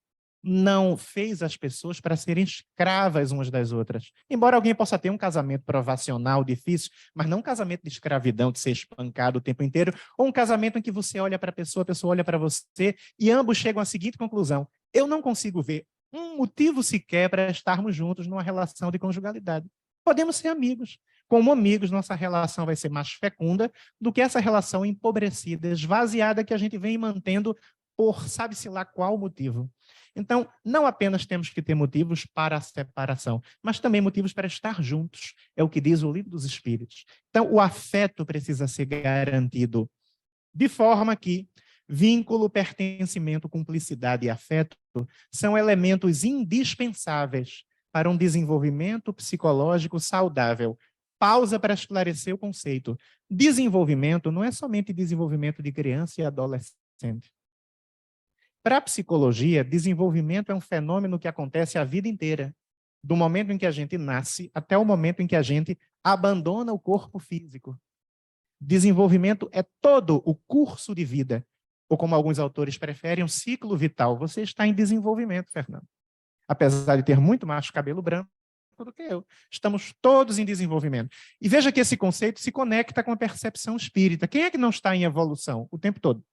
não fez as pessoas para serem escravas umas das outras. Embora alguém possa ter um casamento provacional, difícil, mas não um casamento de escravidão, de ser espancado o tempo inteiro, ou um casamento em que você olha para a pessoa olha para você, e ambos chegam à seguinte conclusão: eu não consigo ver um motivo sequer para estarmos juntos numa relação de conjugalidade. Podemos ser amigos. Como amigos, nossa relação vai ser mais fecunda do que essa relação empobrecida, esvaziada que a gente vem mantendo por sabe-se lá qual motivo. Então, não apenas temos que ter motivos para a separação, mas também motivos para estar juntos. É o que diz o Livro dos Espíritos. Então, o afeto precisa ser garantido, de forma que vínculo, pertencimento, cumplicidade e afeto são elementos indispensáveis para um desenvolvimento psicológico saudável. Pausa para esclarecer o conceito. Desenvolvimento não é somente desenvolvimento de criança e adolescente. Para a psicologia, desenvolvimento é um fenômeno que acontece a vida inteira, do momento em que a gente nasce até o momento em que a gente abandona o corpo físico. Desenvolvimento é todo o curso de vida, ou como alguns autores preferem, um ciclo vital. Você está em desenvolvimento, Fernando. Apesar de ter muito mais cabelo branco do que eu. Estamos todos em desenvolvimento. E veja que esse conceito se conecta com a percepção espírita. Quem é que não está em evolução o tempo todo?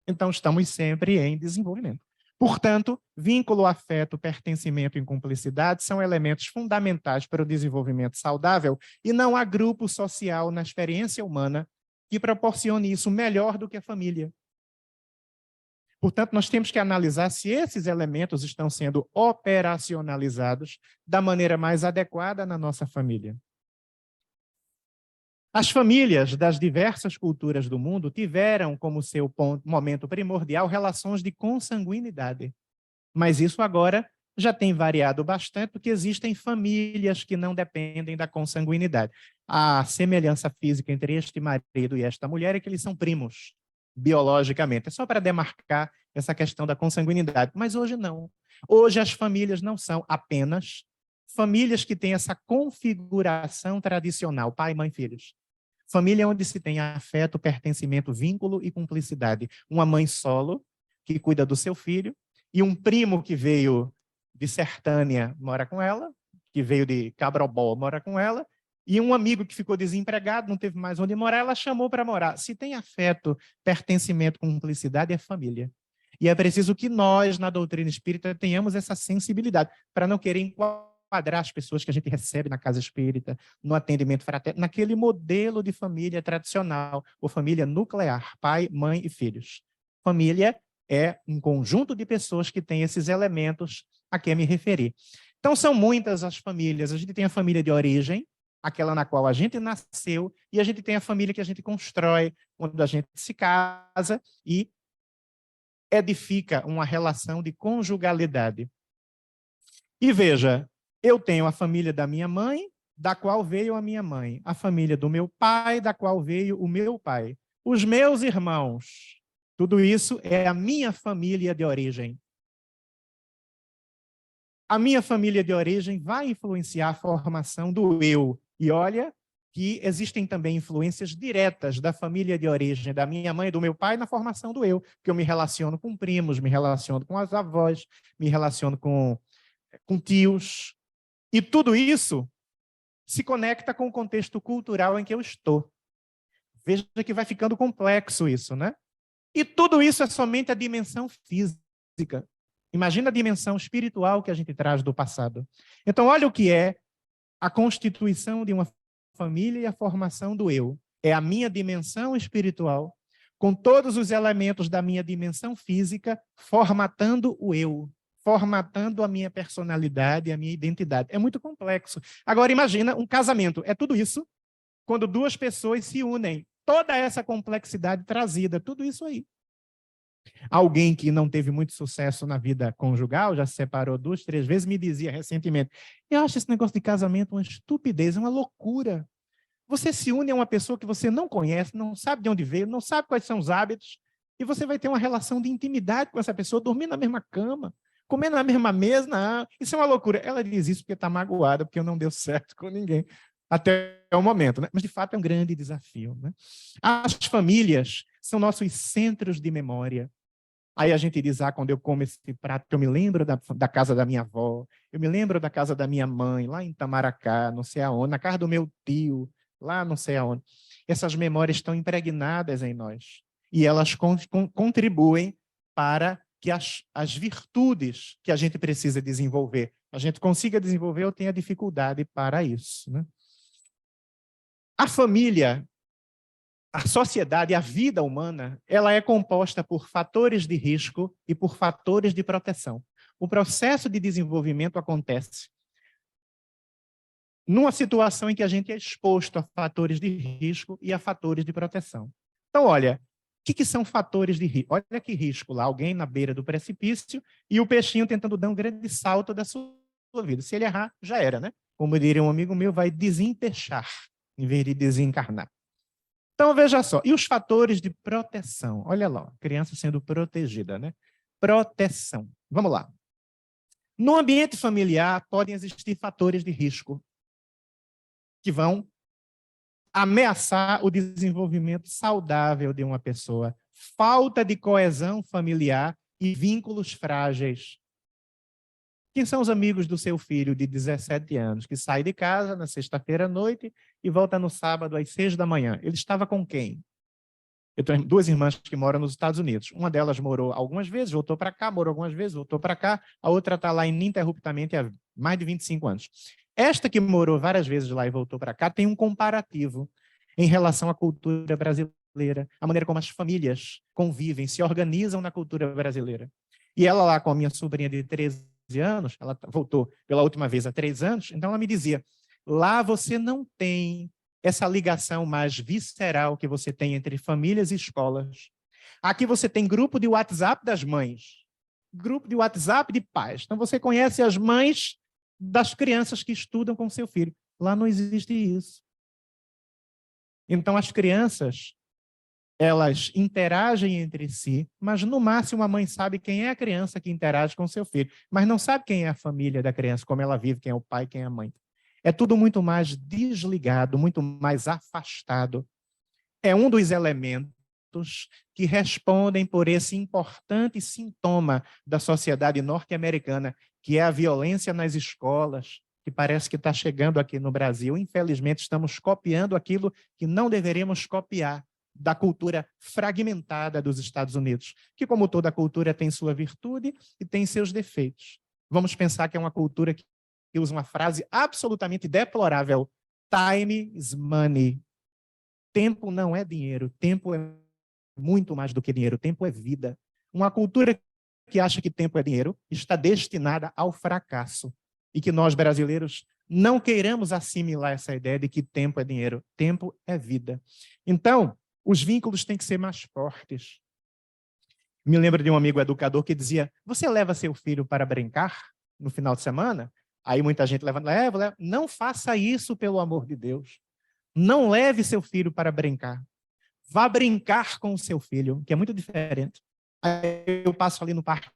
Então, estamos sempre em desenvolvimento. Portanto, vínculo, afeto, pertencimento e cumplicidade são elementos fundamentais para o desenvolvimento saudável e não há grupo social na experiência humana que proporcione isso melhor do que a família. Portanto, nós temos que analisar se esses elementos estão sendo operacionalizados da maneira mais adequada na nossa família. As famílias das diversas culturas do mundo tiveram como seu momento primordial relações de consanguinidade. Mas isso agora já tem variado bastante, porque existem famílias que não dependem da consanguinidade. A semelhança física entre este marido e esta mulher é que eles são primos, biologicamente. É só para demarcar essa questão da consanguinidade. Mas hoje não. Hoje as famílias não são apenas famílias que têm essa configuração tradicional, pai, mãe, filhos. Família onde se tem afeto, pertencimento, vínculo e cumplicidade. Uma mãe solo, que cuida do seu filho, e um primo que veio de Sertânia, mora com ela, que veio de Cabrobó, mora com ela, e um amigo que ficou desempregado, não teve mais onde morar, ela chamou para morar. Se tem afeto, pertencimento, cumplicidade, é família. E é preciso que nós, na doutrina espírita, tenhamos essa sensibilidade, para não querer enquadrar as pessoas que a gente recebe na casa espírita, no atendimento fraterno, naquele modelo de família tradicional, ou família nuclear, pai, mãe e filhos. Família é um conjunto de pessoas que tem esses elementos a que me referi. Então, são muitas as famílias. A gente tem a família de origem, aquela na qual a gente nasceu, e a gente tem a família que a gente constrói, onde a gente se casa e edifica uma relação de conjugalidade. E veja, eu tenho a família da minha mãe, da qual veio a minha mãe, a família do meu pai, da qual veio o meu pai, os meus irmãos. Tudo isso é a minha família de origem. A minha família de origem vai influenciar a formação do eu. E olha que existem também influências diretas da família de origem, da minha mãe e do meu pai, na formação do eu, porque eu me relaciono com primos, me relaciono com as avós, me relaciono com tios. E tudo isso se conecta com o contexto cultural em que eu estou. Veja que vai ficando complexo isso, né? E tudo isso é somente a dimensão física. Imagina a dimensão espiritual que a gente traz do passado. Então, olha o que é a constituição de uma família e a formação do eu. É a minha dimensão espiritual, com todos os elementos da minha dimensão física, formatando o eu, formatando a minha personalidade, a minha identidade. É muito complexo. Agora, imagina um casamento. É tudo isso quando duas pessoas se unem. Toda essa complexidade trazida, tudo isso aí. Alguém que não teve muito sucesso na vida conjugal, já se separou 2, 3 vezes, me dizia recentemente: eu acho esse negócio de casamento uma estupidez, uma loucura. Você se une a uma pessoa que você não conhece, não sabe de onde veio, não sabe quais são os hábitos, e você vai ter uma relação de intimidade com essa pessoa, dormir na mesma cama, comendo na mesma mesa. Não, isso é uma loucura. Ela diz isso porque está magoada, porque não deu certo com ninguém até o momento, né? Mas, de fato, é um grande desafio, né? As famílias são nossos centros de memória. Aí a gente diz, quando eu como esse prato, eu me lembro da casa da minha avó, eu me lembro da casa da minha mãe, lá em Itamaracá, não sei aonde, na casa do meu tio, lá não sei aonde. Essas memórias estão impregnadas em nós. E elas contribuem para que as virtudes que a gente precisa desenvolver, a gente consiga desenvolver ou tenha dificuldade para isso, né? A família, a sociedade, a vida humana, ela é composta por fatores de risco e por fatores de proteção. O processo de desenvolvimento acontece numa situação em que a gente é exposto a fatores de risco e a fatores de proteção. Então, olha, o que são fatores de risco? Olha que risco lá, alguém na beira do precipício e o peixinho tentando dar um grande salto da sua vida. Se ele errar, já era, né? Como diria um amigo meu, vai desempechar, em vez de desencarnar. Então, veja só, e os fatores de proteção? Olha lá, criança sendo protegida, né? Proteção. Vamos lá. No ambiente familiar, podem existir fatores de risco que vão ameaçar o desenvolvimento saudável de uma pessoa. Falta de coesão familiar e vínculos frágeis. Quem são os amigos do seu filho de 17 anos, que sai de casa na sexta-feira à noite e volta no sábado às 6 da manhã? Ele estava com quem? Eu tenho 2 irmãs que moram nos Estados Unidos. Uma delas morou algumas vezes, voltou para cá, morou algumas vezes, voltou para cá. A outra está lá ininterruptamente há mais de 25 anos. Esta que morou várias vezes lá e voltou para cá tem um comparativo em relação à cultura brasileira, a maneira como as famílias convivem, se organizam na cultura brasileira. E ela lá com a minha sobrinha de 13 anos, ela voltou pela última vez há 3 anos, então ela me dizia, lá você não tem essa ligação mais visceral que você tem entre famílias e escolas. Aqui você tem grupo de WhatsApp das mães, grupo de WhatsApp de pais. Então você conhece as mães das crianças que estudam com seu filho. Lá não existe isso. Então as crianças, elas interagem entre si, mas no máximo a mãe sabe quem é a criança que interage com seu filho, mas não sabe quem é a família da criança, como ela vive, quem é o pai, quem é a mãe. É tudo muito mais desligado, muito mais afastado. É um dos elementos que respondem por esse importante sintoma da sociedade norte-americana, que é a violência nas escolas, que parece que está chegando aqui no Brasil. Infelizmente, estamos copiando aquilo que não deveríamos copiar da cultura fragmentada dos Estados Unidos, que, como toda cultura, tem sua virtude e tem seus defeitos. Vamos pensar que é uma cultura que usa uma frase absolutamente deplorável: time is money. Tempo não é dinheiro, tempo é muito mais do que dinheiro, tempo é vida. Uma cultura que acha que tempo é dinheiro está destinada ao fracasso. E que nós, brasileiros, não queiramos assimilar essa ideia de que tempo é dinheiro, tempo é vida. Então, os vínculos têm que ser mais fortes. Me lembro de um amigo educador que dizia, você leva seu filho para brincar no final de semana? Aí muita gente leva. Não faça isso, pelo amor de Deus. Não leve seu filho para brincar. Vá brincar com o seu filho, que é muito diferente. Aí eu passo ali no Parque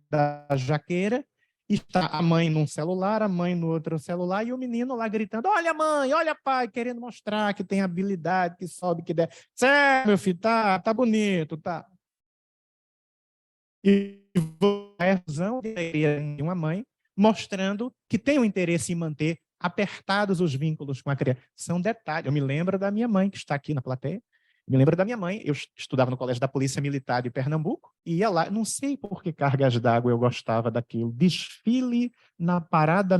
da Jaqueira, e está a mãe num celular, a mãe no outro celular, e o menino lá gritando, olha mãe, olha pai, querendo mostrar que tem habilidade, que sobe, que der. Certo, meu filho, tá bonito, tá. E a razão de uma mãe mostrando que tem um interesse em manter apertados os vínculos com a criança. São detalhes. Eu me lembro da minha mãe, que está aqui na plateia. Me lembro da minha mãe. Eu estudava no Colégio da Polícia Militar de Pernambuco e ia lá. Não sei por que cargas d'água eu gostava daquilo. Desfile na parada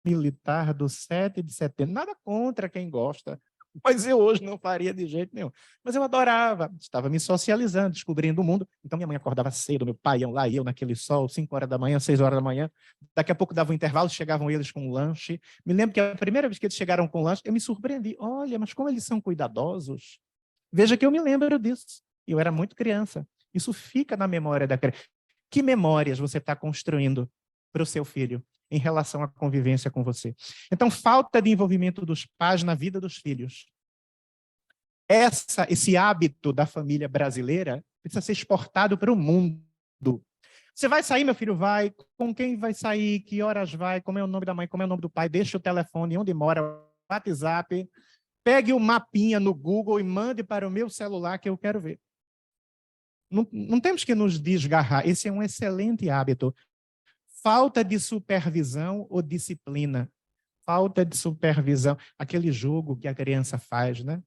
militar do 7 de setembro. Nada contra quem gosta, mas eu hoje não faria de jeito nenhum. Mas eu adorava, estava me socializando, descobrindo o mundo. Então minha mãe acordava cedo, meu pai ia lá e eu naquele sol, 5 horas da manhã, 6 horas da manhã. Daqui a pouco dava um intervalo, chegavam eles com um lanche. Me lembro que a primeira vez que eles chegaram com lanche, eu me surpreendi. Olha, mas como eles são cuidadosos. Veja que eu me lembro disso. Eu era muito criança. Isso fica na memória da criança. Que memórias você está construindo para o seu filho em relação à convivência com você? Então, falta de envolvimento dos pais na vida dos filhos. Esse hábito da família brasileira precisa ser exportado para o mundo. Você vai sair, meu filho? Vai. Com quem vai sair? Que horas vai? Como é o nome da mãe? Como é o nome do pai? Deixa o telefone, onde mora, WhatsApp. Pegue o mapinha no Google e mande para o meu celular que eu quero ver. Não temos que nos desgarrar. Esse é um excelente hábito. Falta de supervisão ou disciplina. Falta de supervisão. Aquele jogo que a criança faz, né?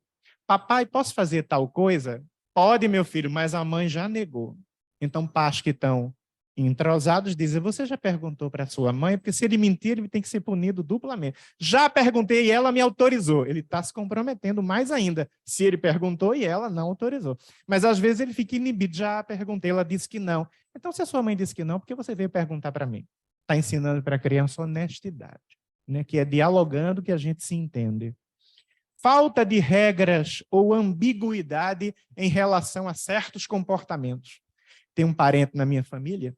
Papai, posso fazer tal coisa? Pode, meu filho, mas a mãe já negou. Então, pais que estão entrosados dizem, você já perguntou para sua mãe? Porque se ele mentir, ele tem que ser punido duplamente. Já perguntei e ela me autorizou. Ele está se comprometendo mais ainda, se ele perguntou e ela não autorizou. Mas, às vezes, ele fica inibido. Já perguntei, ela disse que não. Então, se a sua mãe disse que não, por que você veio perguntar para mim? Está ensinando para a criança honestidade, né? Que é dialogando que a gente se entende. Falta de regras ou ambiguidade em relação a certos comportamentos. Tem um parente na minha família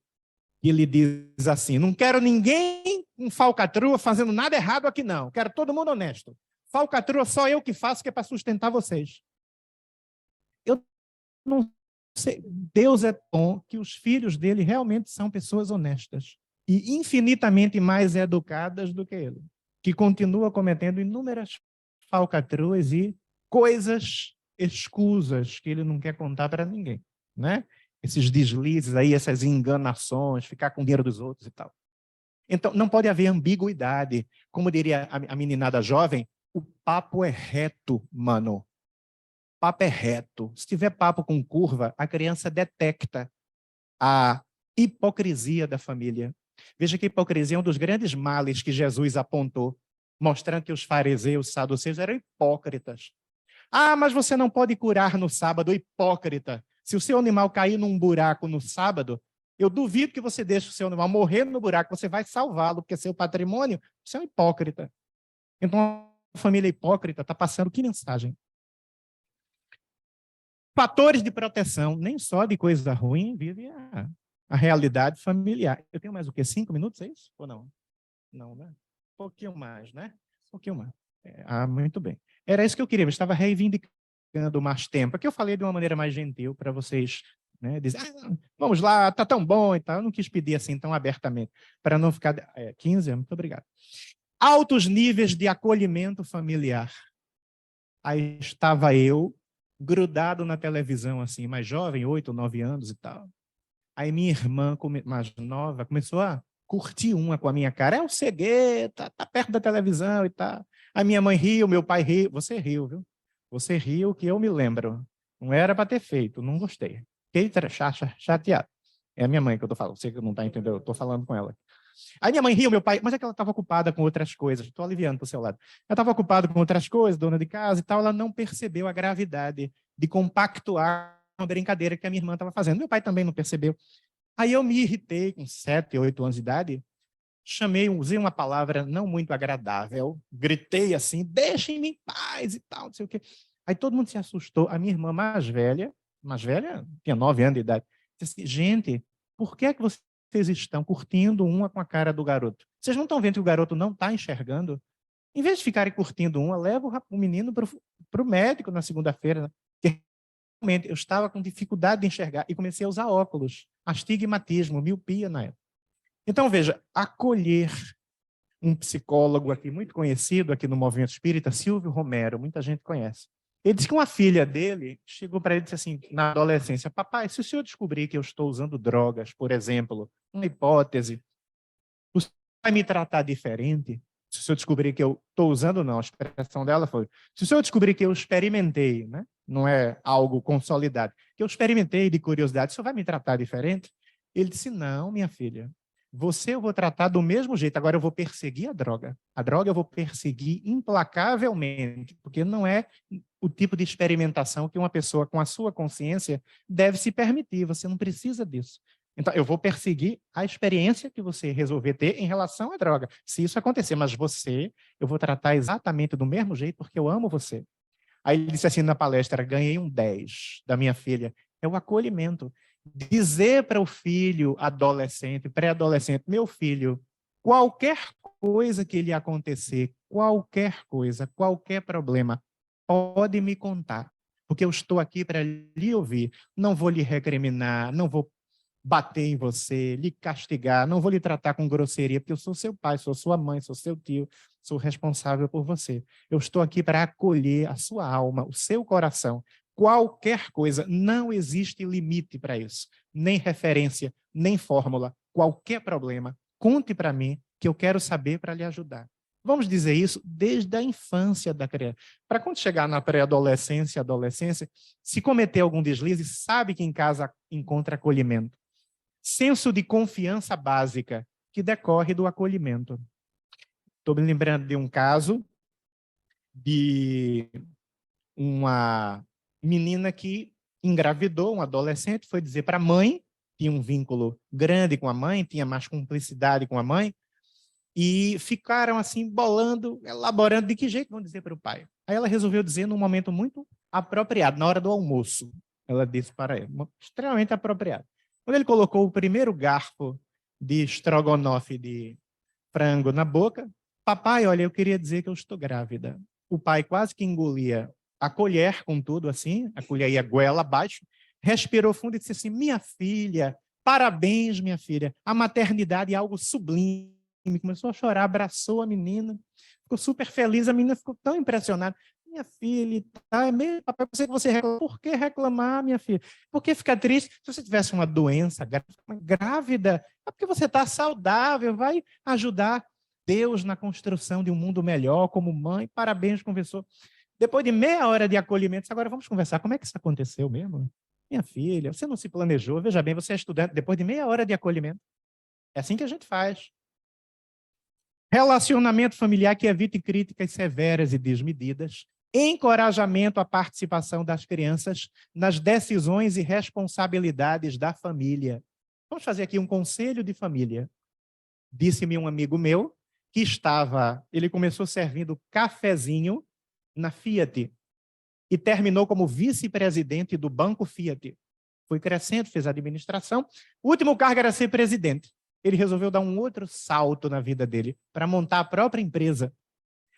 que ele diz assim, não quero ninguém com falcatrua fazendo nada errado aqui não, quero todo mundo honesto. Falcatrua só eu que faço, que é para sustentar vocês. Eu não sei, Deus é bom que os filhos dele realmente são pessoas honestas e infinitamente mais educadas do que ele, que continua cometendo inúmeras falcatruas e coisas escusas que ele não quer contar para ninguém, né? Esses deslizes aí, essas enganações, ficar com o dinheiro dos outros e tal. Então, não pode haver ambiguidade. Como diria a meninada jovem, o papo é reto, mano. O papo é reto. Se tiver papo com curva, a criança detecta a hipocrisia da família. Veja que a hipocrisia é um dos grandes males que Jesus apontou, mostrando que os fariseus, saduceus eram hipócritas. Ah, mas você não pode curar no sábado, hipócrita. Se o seu animal cair num buraco no sábado, eu duvido que você deixe o seu animal morrer no buraco, você vai salvá-lo, porque é seu patrimônio, você é um hipócrita. Então, a família hipócrita está passando que mensagem? Fatores de proteção, nem só de coisa ruim, vive a realidade familiar. Eu tenho mais o quê? 5 minutos, é isso? Ou não? Não, né? Um pouquinho mais, né? Um pouquinho mais. Muito bem. Era isso que eu queria, eu estava reivindicando mais tempo. Aqui eu falei de uma maneira mais gentil para vocês, né, dizer, vamos lá, está tão bom e tal. Eu não quis pedir assim tão abertamente, para não ficar... 15, muito obrigado. Altos níveis de acolhimento familiar. Aí estava eu, grudado na televisão, assim, mais jovem, 8, 9 anos e tal. Aí minha irmã, mais nova, começou a curtir uma com a minha cara. É um cegueta, tá perto da televisão e tal. A minha mãe riu, meu pai riu. Você riu, viu? Você riu que eu me lembro. Não era para ter feito, não gostei. Fiquei chateado. É a minha mãe que eu estou falando. Você que não está entendendo, eu estou falando com ela. Aí minha mãe riu, meu pai, mas é que ela estava ocupada com outras coisas. Estou aliviando para o seu lado. Ela estava ocupada com outras coisas, dona de casa e tal. Ela não percebeu a gravidade de compactuar uma brincadeira que a minha irmã estava fazendo. Meu pai também não percebeu. Aí eu me irritei com 7, 8 anos de idade. Usei uma palavra não muito agradável, gritei assim, deixem-me em paz e tal, não sei o quê. Aí todo mundo se assustou. A minha irmã mais velha, tinha 9 anos de idade, disse assim, gente, por que é que vocês estão curtindo uma com a cara do garoto? Vocês não estão vendo que o garoto não está enxergando? Em vez de ficarem curtindo uma, leva o menino para o médico na segunda-feira, né? Porque realmente eu estava com dificuldade de enxergar e comecei a usar óculos, astigmatismo, miopia na época. Então, veja, acolher um psicólogo aqui muito conhecido aqui no movimento espírita, Silvio Romero, muita gente conhece. Ele disse que uma filha dele chegou para ele e disse assim, na adolescência, papai, se o senhor descobrir que eu estou usando drogas, por exemplo, uma hipótese, o senhor vai me tratar diferente? Se o senhor descobrir que eu estou usando, não, a expressão dela foi, se o senhor descobrir que eu experimentei, né? Não é algo consolidado, que eu experimentei de curiosidade, o senhor vai me tratar diferente? Ele disse, não, minha filha, eu vou tratar do mesmo jeito, agora eu vou perseguir a droga. A droga eu vou perseguir implacavelmente, porque não é o tipo de experimentação que uma pessoa com a sua consciência deve se permitir, você não precisa disso. Então, eu vou perseguir a experiência que você resolver ter em relação à droga. Se isso acontecer, mas eu vou tratar exatamente do mesmo jeito, porque eu amo você. Aí ele disse assim na palestra, ganhei um 10 da minha filha. é o acolhimento. Dizer para o filho adolescente, pré-adolescente, meu filho, qualquer coisa que lhe acontecer, qualquer coisa, qualquer problema, pode me contar, porque eu estou aqui para lhe ouvir. Não vou lhe recriminar, não vou bater em você, lhe castigar, não vou lhe tratar com grosseria, porque eu sou seu pai, sou sua mãe, sou seu tio, sou responsável por você. Eu estou aqui para acolher a sua alma, o seu coração. Qualquer coisa, não existe limite para isso, nem referência, nem fórmula. Qualquer problema, conte para mim, que eu quero saber para lhe ajudar. Vamos dizer isso desde a infância da criança. Para quando chegar na pré-adolescência, adolescência, se cometer algum deslize, sabe que em casa encontra acolhimento. Senso de confiança básica que decorre do acolhimento. Estou me lembrando de um caso de uma menina que engravidou, um adolescente, foi dizer para a mãe, tinha um vínculo grande com a mãe, tinha mais cumplicidade com a mãe, e ficaram assim, bolando, elaborando de que jeito vão dizer para o pai. Aí ela resolveu dizer num momento muito apropriado, na hora do almoço. Ela disse para ele, extremamente apropriado. Quando ele colocou o primeiro garfo de estrogonofe de frango na boca, papai, olha, eu queria dizer que eu estou grávida. O pai quase que engolia a colher com tudo assim, a colher ia goela abaixo, respirou fundo e disse assim, minha filha, parabéns, minha filha, a maternidade é algo sublime. Começou a chorar, abraçou a menina, ficou super feliz, a menina ficou tão impressionada. Minha filha, tá, é mesmo, papai, eu sei que você reclama. Por que reclamar, minha filha? Por que ficar triste? Se você tivesse uma doença grávida, é porque você está saudável, vai ajudar Deus na construção de um mundo melhor, como mãe. Parabéns, conversou. Depois de meia hora de acolhimento, agora vamos conversar. Como é que isso aconteceu mesmo? Minha filha, você não se planejou. Veja bem, você é estudante. Depois de meia hora de acolhimento. É assim que a gente faz. Relacionamento familiar que evite críticas severas e desmedidas. Encorajamento à participação das crianças nas decisões e responsabilidades da família. Vamos fazer aqui um conselho de família. Disse-me um amigo meu que ele começou servindo cafezinho na Fiat e terminou como vice-presidente do Banco Fiat. Foi crescendo, fez administração. O último cargo era ser presidente. Ele resolveu dar um outro salto na vida dele para montar a própria empresa.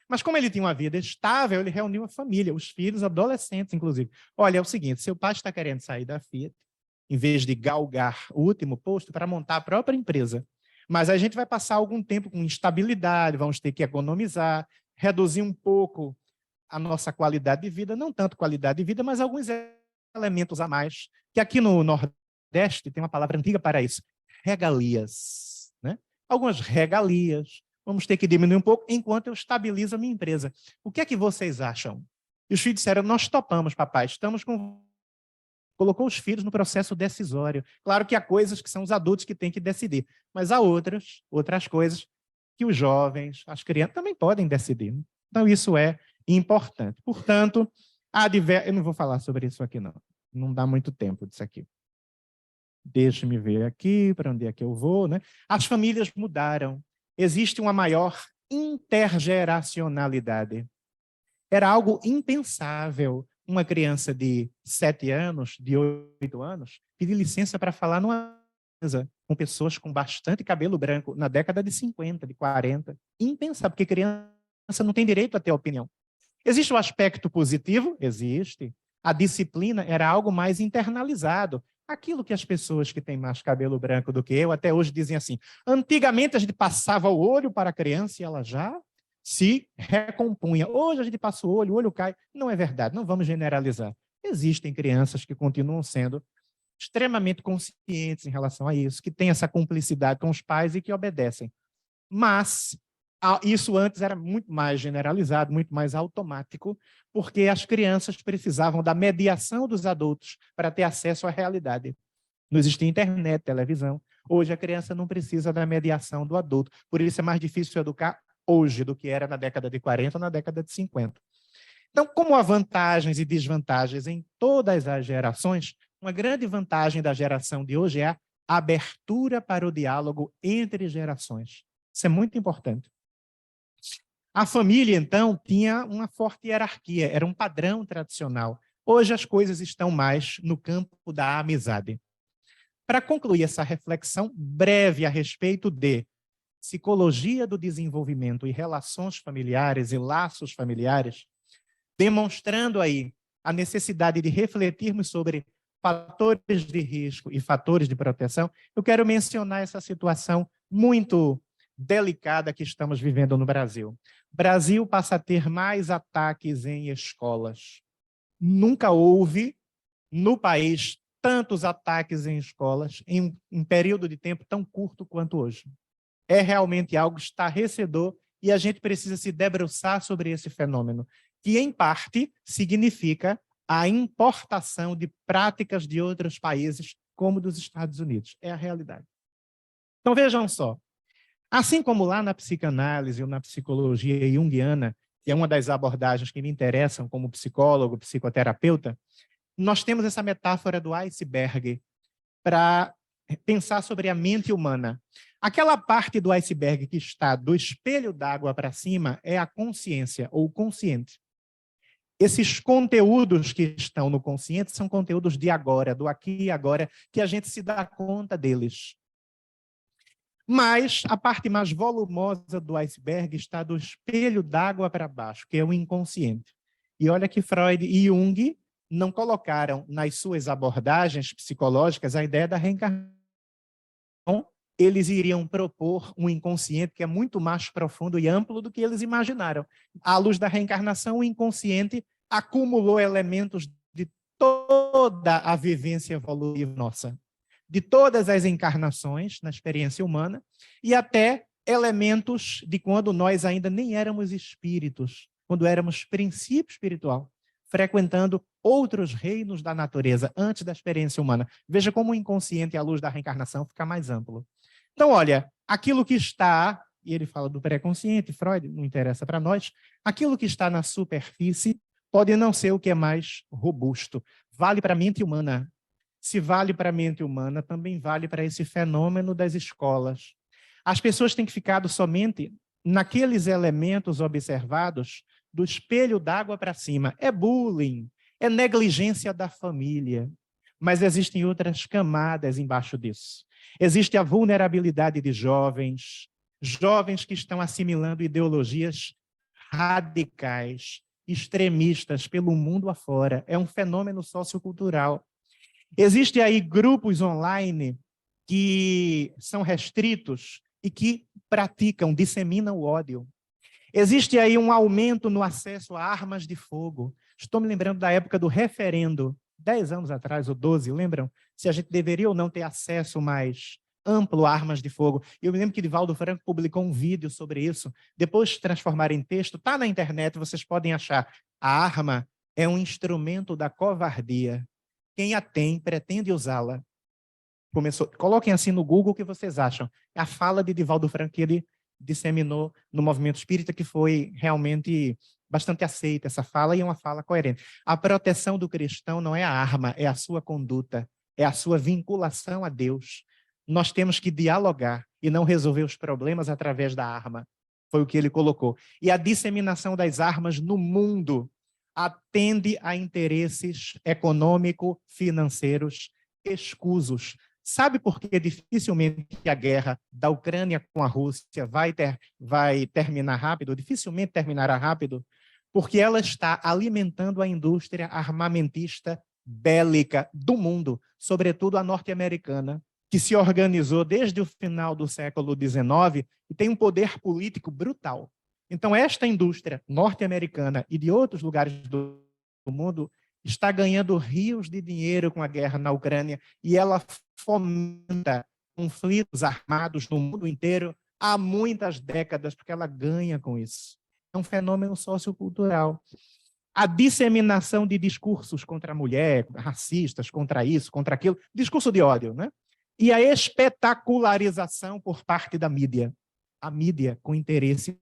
Mas como ele tinha uma vida estável, ele reuniu a família, os filhos, adolescentes, inclusive. Olha, é o seguinte, seu pai está querendo sair da Fiat, em vez de galgar o último posto, para montar a própria empresa. Mas a gente vai passar algum tempo com instabilidade, vamos ter que economizar, reduzir um pouco a nossa qualidade de vida, não tanto qualidade de vida, mas alguns elementos a mais, que aqui no Nordeste tem uma palavra antiga para isso, regalias, né? Algumas regalias, vamos ter que diminuir um pouco enquanto eu estabilizo a minha empresa. O que é que vocês acham? E os filhos disseram, nós topamos, papai, estamos com... Colocou os filhos no processo decisório. Claro que há coisas que são os adultos que têm que decidir, mas há outras coisas que os jovens, as crianças também podem decidir. Então, isso é importante. Portanto, eu não vou falar sobre isso aqui, não. Não dá muito tempo disso aqui. Deixe-me ver aqui, para onde é que eu vou, né? As famílias mudaram. Existe uma maior intergeracionalidade. Era algo impensável uma criança de 7 anos, de 8 anos, pedir licença para falar numa mesa com pessoas com bastante cabelo branco na década de 50, de 40. Impensável, porque criança não tem direito a ter opinião. Existe o aspecto positivo? Existe. A disciplina era algo mais internalizado. Aquilo que as pessoas que têm mais cabelo branco do que eu até hoje dizem assim, antigamente a gente passava o olho para a criança e ela já se recompunha. Hoje a gente passa o olho cai. Não é verdade, não vamos generalizar. Existem crianças que continuam sendo extremamente conscientes em relação a isso, que têm essa cumplicidade com os pais e que obedecem. Mas isso antes era muito mais generalizado, muito mais automático, porque as crianças precisavam da mediação dos adultos para ter acesso à realidade. Não existia internet, televisão. Hoje a criança não precisa da mediação do adulto. Por isso é mais difícil educar hoje do que era na década de 40 ou na década de 50. Então, como há vantagens e desvantagens em todas as gerações, uma grande vantagem da geração de hoje é a abertura para o diálogo entre gerações. Isso é muito importante. A família, então, tinha uma forte hierarquia, era um padrão tradicional. Hoje as coisas estão mais no campo da amizade. Para concluir essa reflexão breve a respeito de psicologia do desenvolvimento e relações familiares e laços familiares, demonstrando aí a necessidade de refletirmos sobre fatores de risco e fatores de proteção, eu quero mencionar essa situação muito delicada que estamos vivendo no Brasil. O Brasil passa a ter mais ataques em escolas. Nunca houve no país tantos ataques em escolas em um período de tempo tão curto quanto hoje. É realmente algo estarrecedor e a gente precisa se debruçar sobre esse fenômeno, que em parte significa a importação de práticas de outros países, como dos Estados Unidos. É a realidade. Então, vejam só. Assim como lá na psicanálise ou na psicologia junguiana, que é uma das abordagens que me interessam como psicólogo, psicoterapeuta, nós temos essa metáfora do iceberg para pensar sobre a mente humana. Aquela parte do iceberg que está do espelho d'água para cima é a consciência ou consciente. Esses conteúdos que estão no consciente são conteúdos de agora, do aqui e agora, que a gente se dá conta deles. Mas a parte mais volumosa do iceberg está do espelho d'água para baixo, que é o inconsciente. E olha que Freud e Jung não colocaram nas suas abordagens psicológicas a ideia da reencarnação. Eles iriam propor um inconsciente que é muito mais profundo e amplo do que eles imaginaram. À luz da reencarnação, o inconsciente acumulou elementos de toda a vivência evolutiva nossa, de todas as encarnações na experiência humana, e até elementos de quando nós ainda nem éramos espíritos, quando éramos princípio espiritual, frequentando outros reinos da natureza antes da experiência humana. Veja como o inconsciente, à luz da reencarnação, fica mais amplo. Então, olha, aquilo que está, e ele fala do pré-consciente, Freud, não interessa para nós, aquilo que está na superfície pode não ser o que é mais robusto. Vale para a mente humana. Se vale para a mente humana, também vale para esse fenômeno das escolas. As pessoas têm ficado somente naqueles elementos observados do espelho d'água para cima. É bullying, é negligência da família. Mas existem outras camadas embaixo disso. Existe a vulnerabilidade de jovens, jovens que estão assimilando ideologias radicais, extremistas pelo mundo afora. É um fenômeno sociocultural. Existem aí grupos online que são restritos e que praticam, disseminam o ódio. Existe aí um aumento no acesso a armas de fogo. Estou me lembrando da época do referendo, 10 anos atrás, ou 12, lembram? Se a gente deveria ou não ter acesso mais amplo a armas de fogo. Eu me lembro que Divaldo Franco publicou um vídeo sobre isso. Depois de transformar em texto, está na internet, vocês podem achar. A arma é um instrumento da covardia. Quem a tem, pretende usá-la. Coloquem assim no Google o que vocês acham. É a fala de Divaldo Franco que ele disseminou no movimento espírita, que foi realmente bastante aceita essa fala, e é uma fala coerente. A proteção do cristão não é a arma, é a sua conduta, é a sua vinculação a Deus. Nós temos que dialogar e não resolver os problemas através da arma. Foi o que ele colocou. E a disseminação das armas no mundo atende a interesses econômico-financeiros escusos. Sabe por que dificilmente a guerra da Ucrânia com a Rússia vai terminar rápido? Dificilmente terminará rápido, porque ela está alimentando a indústria armamentista bélica do mundo, sobretudo a norte-americana, que se organizou desde o final do século XIX e tem um poder político brutal. Então, esta indústria norte-americana e de outros lugares do mundo está ganhando rios de dinheiro com a guerra na Ucrânia, e ela fomenta conflitos armados no mundo inteiro há muitas décadas, porque ela ganha com isso. É um fenômeno sociocultural. A disseminação de discursos contra a mulher, racistas, contra isso, contra aquilo, discurso de ódio, né? E a espetacularização por parte da mídia. A mídia, com interesses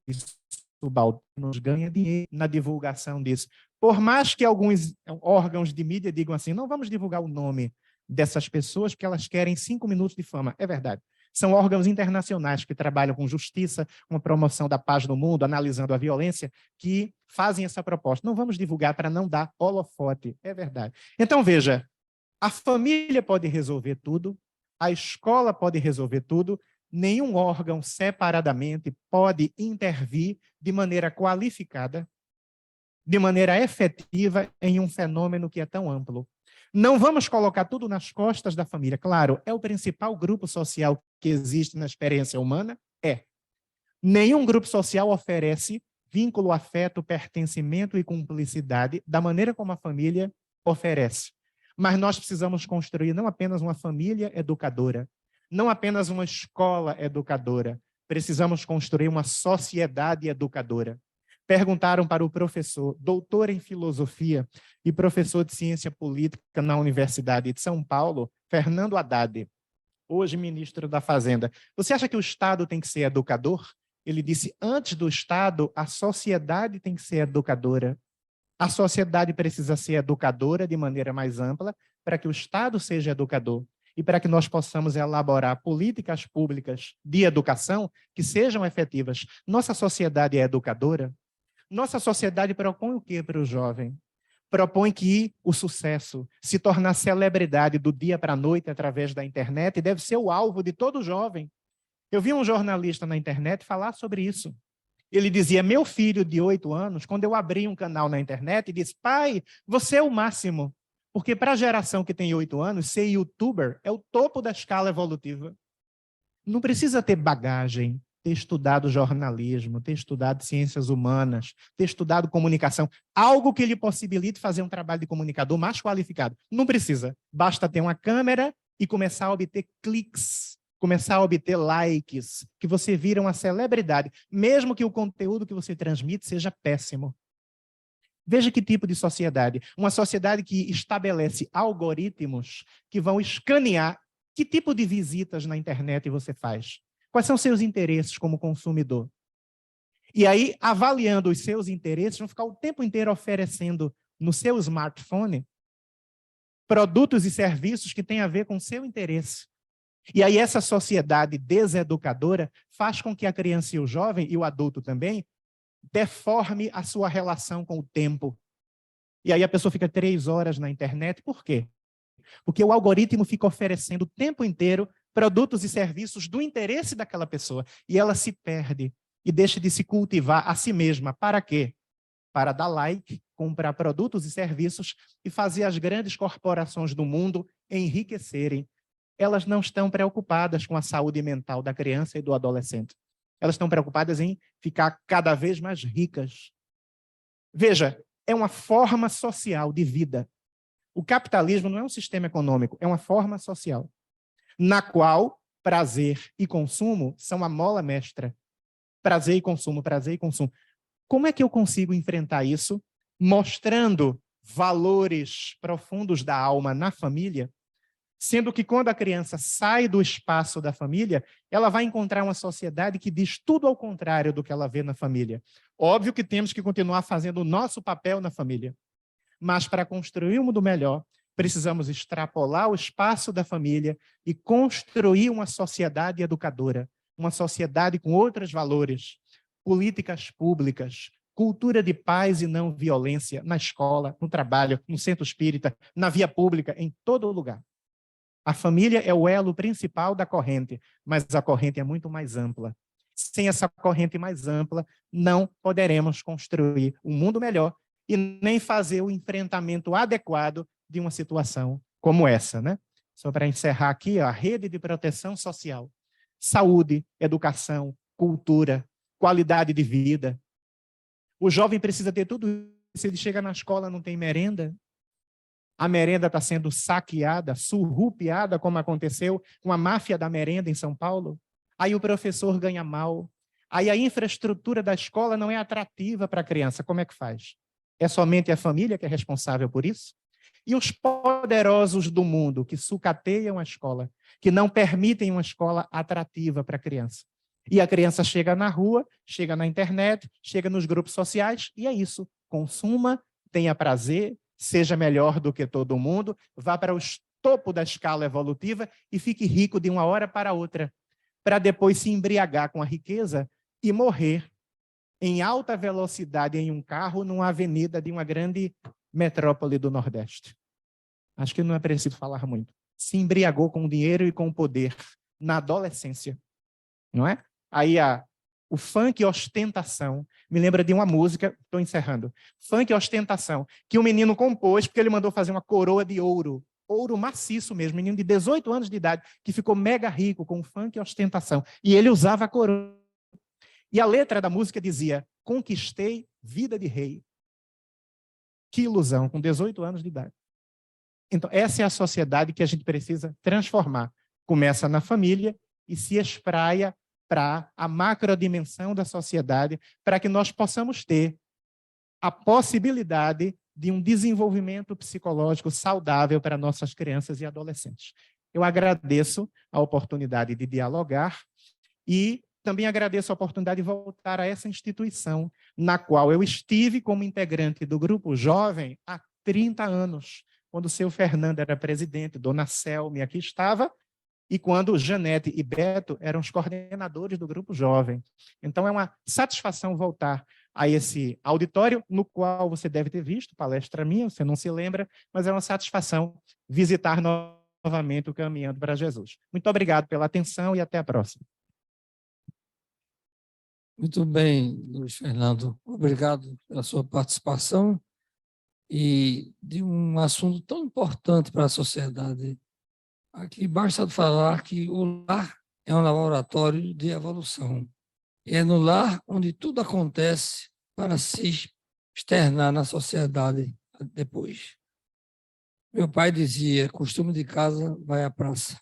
subalternos, ganha dinheiro na divulgação disso. Por mais que alguns órgãos de mídia digam assim, não vamos divulgar o nome dessas pessoas porque elas querem 5 minutos de fama. É verdade. São órgãos internacionais que trabalham com justiça, com a promoção da paz no mundo, analisando a violência, que fazem essa proposta. Não vamos divulgar para não dar holofote, é verdade. Então, veja, a família pode resolver tudo, a escola pode resolver tudo, nenhum órgão separadamente pode intervir de maneira qualificada, de maneira efetiva em um fenômeno que é tão amplo. Não vamos colocar tudo nas costas da família. Claro, é o principal grupo social que existe na experiência humana? É. Nenhum grupo social oferece vínculo, afeto, pertencimento e cumplicidade da maneira como a família oferece. Mas nós precisamos construir não apenas uma família educadora, não apenas uma escola educadora, precisamos construir uma sociedade educadora. Perguntaram para o professor, doutor em filosofia e professor de ciência política na Universidade de São Paulo, Fernando Haddad, hoje ministro da Fazenda, você acha que o Estado tem que ser educador? Ele disse, antes do Estado, a sociedade tem que ser educadora. A sociedade precisa ser educadora de maneira mais ampla para que o Estado seja educador e para que nós possamos elaborar políticas públicas de educação que sejam efetivas. Nossa sociedade é educadora? Nossa sociedade propõe o quê para o jovem? Propõe que o sucesso, se tornar celebridade do dia para a noite através da internet, deve ser o alvo de todo jovem. Eu vi um jornalista na internet falar sobre isso. Ele dizia, meu filho de 8 anos, quando eu abri um canal na internet, disse, pai, você é o máximo. Porque para a geração que tem 8 anos, ser youtuber é o topo da escala evolutiva. Não precisa ter bagagem, ter estudado jornalismo, ter estudado ciências humanas, ter estudado comunicação, algo que lhe possibilite fazer um trabalho de comunicador mais qualificado. Não precisa. Basta ter uma câmera e começar a obter cliques, começar a obter likes, que você vira uma celebridade, mesmo que o conteúdo que você transmite seja péssimo. Veja que tipo de sociedade. Uma sociedade que estabelece algoritmos que vão escanear que tipo de visitas na internet você faz. Quais são seus interesses como consumidor? E aí, avaliando os seus interesses, vão ficar o tempo inteiro oferecendo no seu smartphone produtos e serviços que têm a ver com o seu interesse. E aí essa sociedade deseducadora faz com que a criança e o jovem, e o adulto também, deforme a sua relação com o tempo. E aí a pessoa fica 3 horas na internet. Por quê? Porque o algoritmo fica oferecendo o tempo inteiro produtos e serviços do interesse daquela pessoa. E ela se perde e deixa de se cultivar a si mesma. Para quê? Para dar like, comprar produtos e serviços e fazer as grandes corporações do mundo enriquecerem. Elas não estão preocupadas com a saúde mental da criança e do adolescente. Elas estão preocupadas em ficar cada vez mais ricas. Veja, é uma forma social de vida. O capitalismo não é um sistema econômico, é uma forma social, na qual prazer e consumo são a mola mestra. Prazer e consumo, prazer e consumo. Como é que eu consigo enfrentar isso mostrando valores profundos da alma na família, sendo que quando a criança sai do espaço da família, ela vai encontrar uma sociedade que diz tudo ao contrário do que ela vê na família. Óbvio que temos que continuar fazendo o nosso papel na família, mas para construir um mundo melhor, precisamos extrapolar o espaço da família e construir uma sociedade educadora, uma sociedade com outros valores, políticas públicas, cultura de paz e não violência na escola, no trabalho, no centro espírita, na via pública, em todo lugar. A família é o elo principal da corrente, mas a corrente é muito mais ampla. Sem essa corrente mais ampla, não poderemos construir um mundo melhor e nem fazer o enfrentamento adequado de uma situação como essa, né? Só para encerrar aqui, a rede de proteção social, saúde, educação, cultura, qualidade de vida. O jovem precisa ter tudo isso. Se ele chega na escola, não tem merenda, a merenda está sendo saqueada, surrupiada, como aconteceu com a máfia da merenda em São Paulo. Aí o professor ganha mal. Aí a infraestrutura da escola não é atrativa para a criança. Como é que faz? É somente a família que é responsável por isso? E os poderosos do mundo que sucateiam a escola, que não permitem uma escola atrativa para a criança. E a criança chega na rua, chega na internet, chega nos grupos sociais, e é isso. Consuma, tenha prazer, seja melhor do que todo mundo, vá para o topo da escala evolutiva e fique rico de uma hora para outra. para depois se embriagar com a riqueza e morrer em alta velocidade em um carro numa avenida de uma grande metrópole do Nordeste. Acho que não é preciso falar muito. Se embriagou com o dinheiro e com o poder na adolescência, não é? Aí o funk ostentação me lembra de uma música, estou encerrando, funk ostentação, que o menino compôs porque ele mandou fazer uma coroa de ouro maciço mesmo, menino de 18 anos de idade, que ficou mega rico com o funk ostentação, e ele usava a coroa. E a letra da música dizia: conquistei vida de rei. Que ilusão, com 18 anos de idade. Então, essa é a sociedade que a gente precisa transformar. Começa na família e se espraia para a macrodimensão da sociedade, para que nós possamos ter a possibilidade de um desenvolvimento psicológico saudável para nossas crianças e adolescentes. Eu agradeço a oportunidade de dialogar e também agradeço a oportunidade de voltar a essa instituição na qual eu estive como integrante do Grupo Jovem há 30 anos, quando o seu Fernando era presidente, Dona Selme aqui estava, e quando Janete e Beto eram os coordenadores do Grupo Jovem. Então, é uma satisfação voltar a esse auditório, no qual você deve ter visto, palestra minha, você não se lembra, mas é uma satisfação visitar novamente o Caminhando para Jesus. Muito obrigado pela atenção e até a próxima. Muito bem, Luiz Fernando. Obrigado pela sua participação e de um assunto tão importante para a sociedade. Aqui basta falar que o lar é um laboratório de evolução. E é no lar onde tudo acontece para se externar na sociedade depois. Meu pai dizia: costume de casa vai à praça.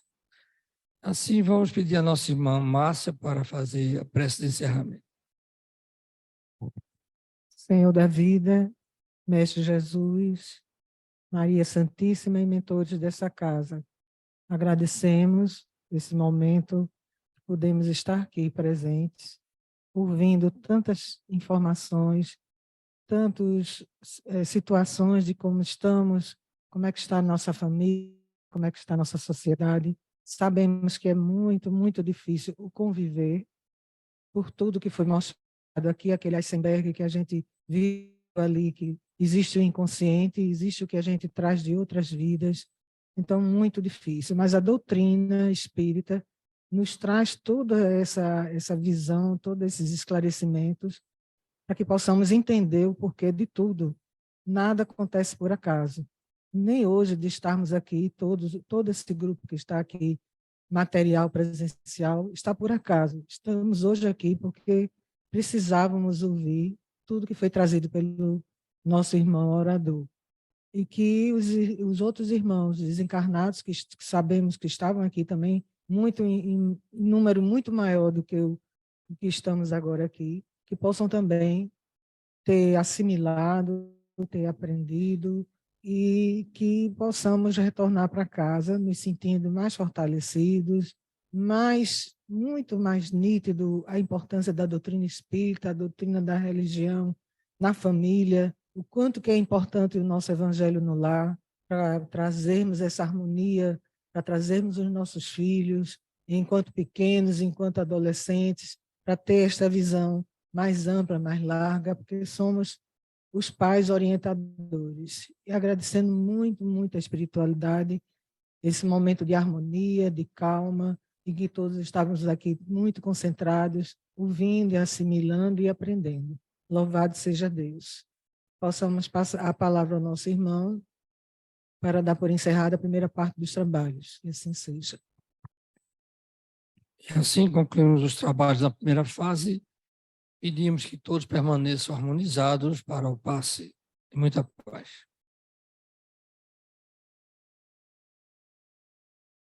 Assim, vamos pedir a nossa irmã Márcia para fazer a prece de encerramento. Senhor da vida, Mestre Jesus, Maria Santíssima e mentores dessa casa, agradecemos esse momento que podemos estar aqui presentes, ouvindo tantas informações, tantas situações de como estamos, como é que está a nossa família, como é que está a nossa sociedade. Sabemos que é muito, muito difícil o conviver por tudo que foi mostrado aqui, aquele iceberg que a gente viu ali, que existe o inconsciente, existe o que a gente traz de outras vidas. Então, muito difícil. Mas a doutrina espírita nos traz toda essa visão, todos esses esclarecimentos, para que possamos entender o porquê de tudo. Nada acontece por acaso. Nem hoje de estarmos aqui, todo esse grupo que está aqui, material presencial, está por acaso. Estamos hoje aqui porque precisávamos ouvir tudo que foi trazido pelo nosso irmão orador. E que os outros irmãos desencarnados, que sabemos que estavam aqui também, muito em número muito maior do que o que estamos agora aqui, que possam também ter assimilado, ter aprendido, e que possamos retornar para casa nos sentindo mais fortalecidos, muito mais nítido a importância da doutrina espírita, a doutrina da religião na família, o quanto que é importante o nosso evangelho no lar, para trazermos essa harmonia, para trazermos os nossos filhos, enquanto pequenos, enquanto adolescentes, para ter esta visão mais ampla, mais larga, porque somos os pais orientadores. E agradecendo muito, muito a espiritualidade, esse momento de harmonia, de calma, e que todos estávamos aqui muito concentrados, ouvindo, assimilando e aprendendo. Louvado seja Deus. Possamos passar a palavra ao nosso irmão para dar por encerrada a primeira parte dos trabalhos. E assim seja. E assim concluímos os trabalhos da primeira fase. Pedimos que todos permaneçam harmonizados para o passe. E muita paz.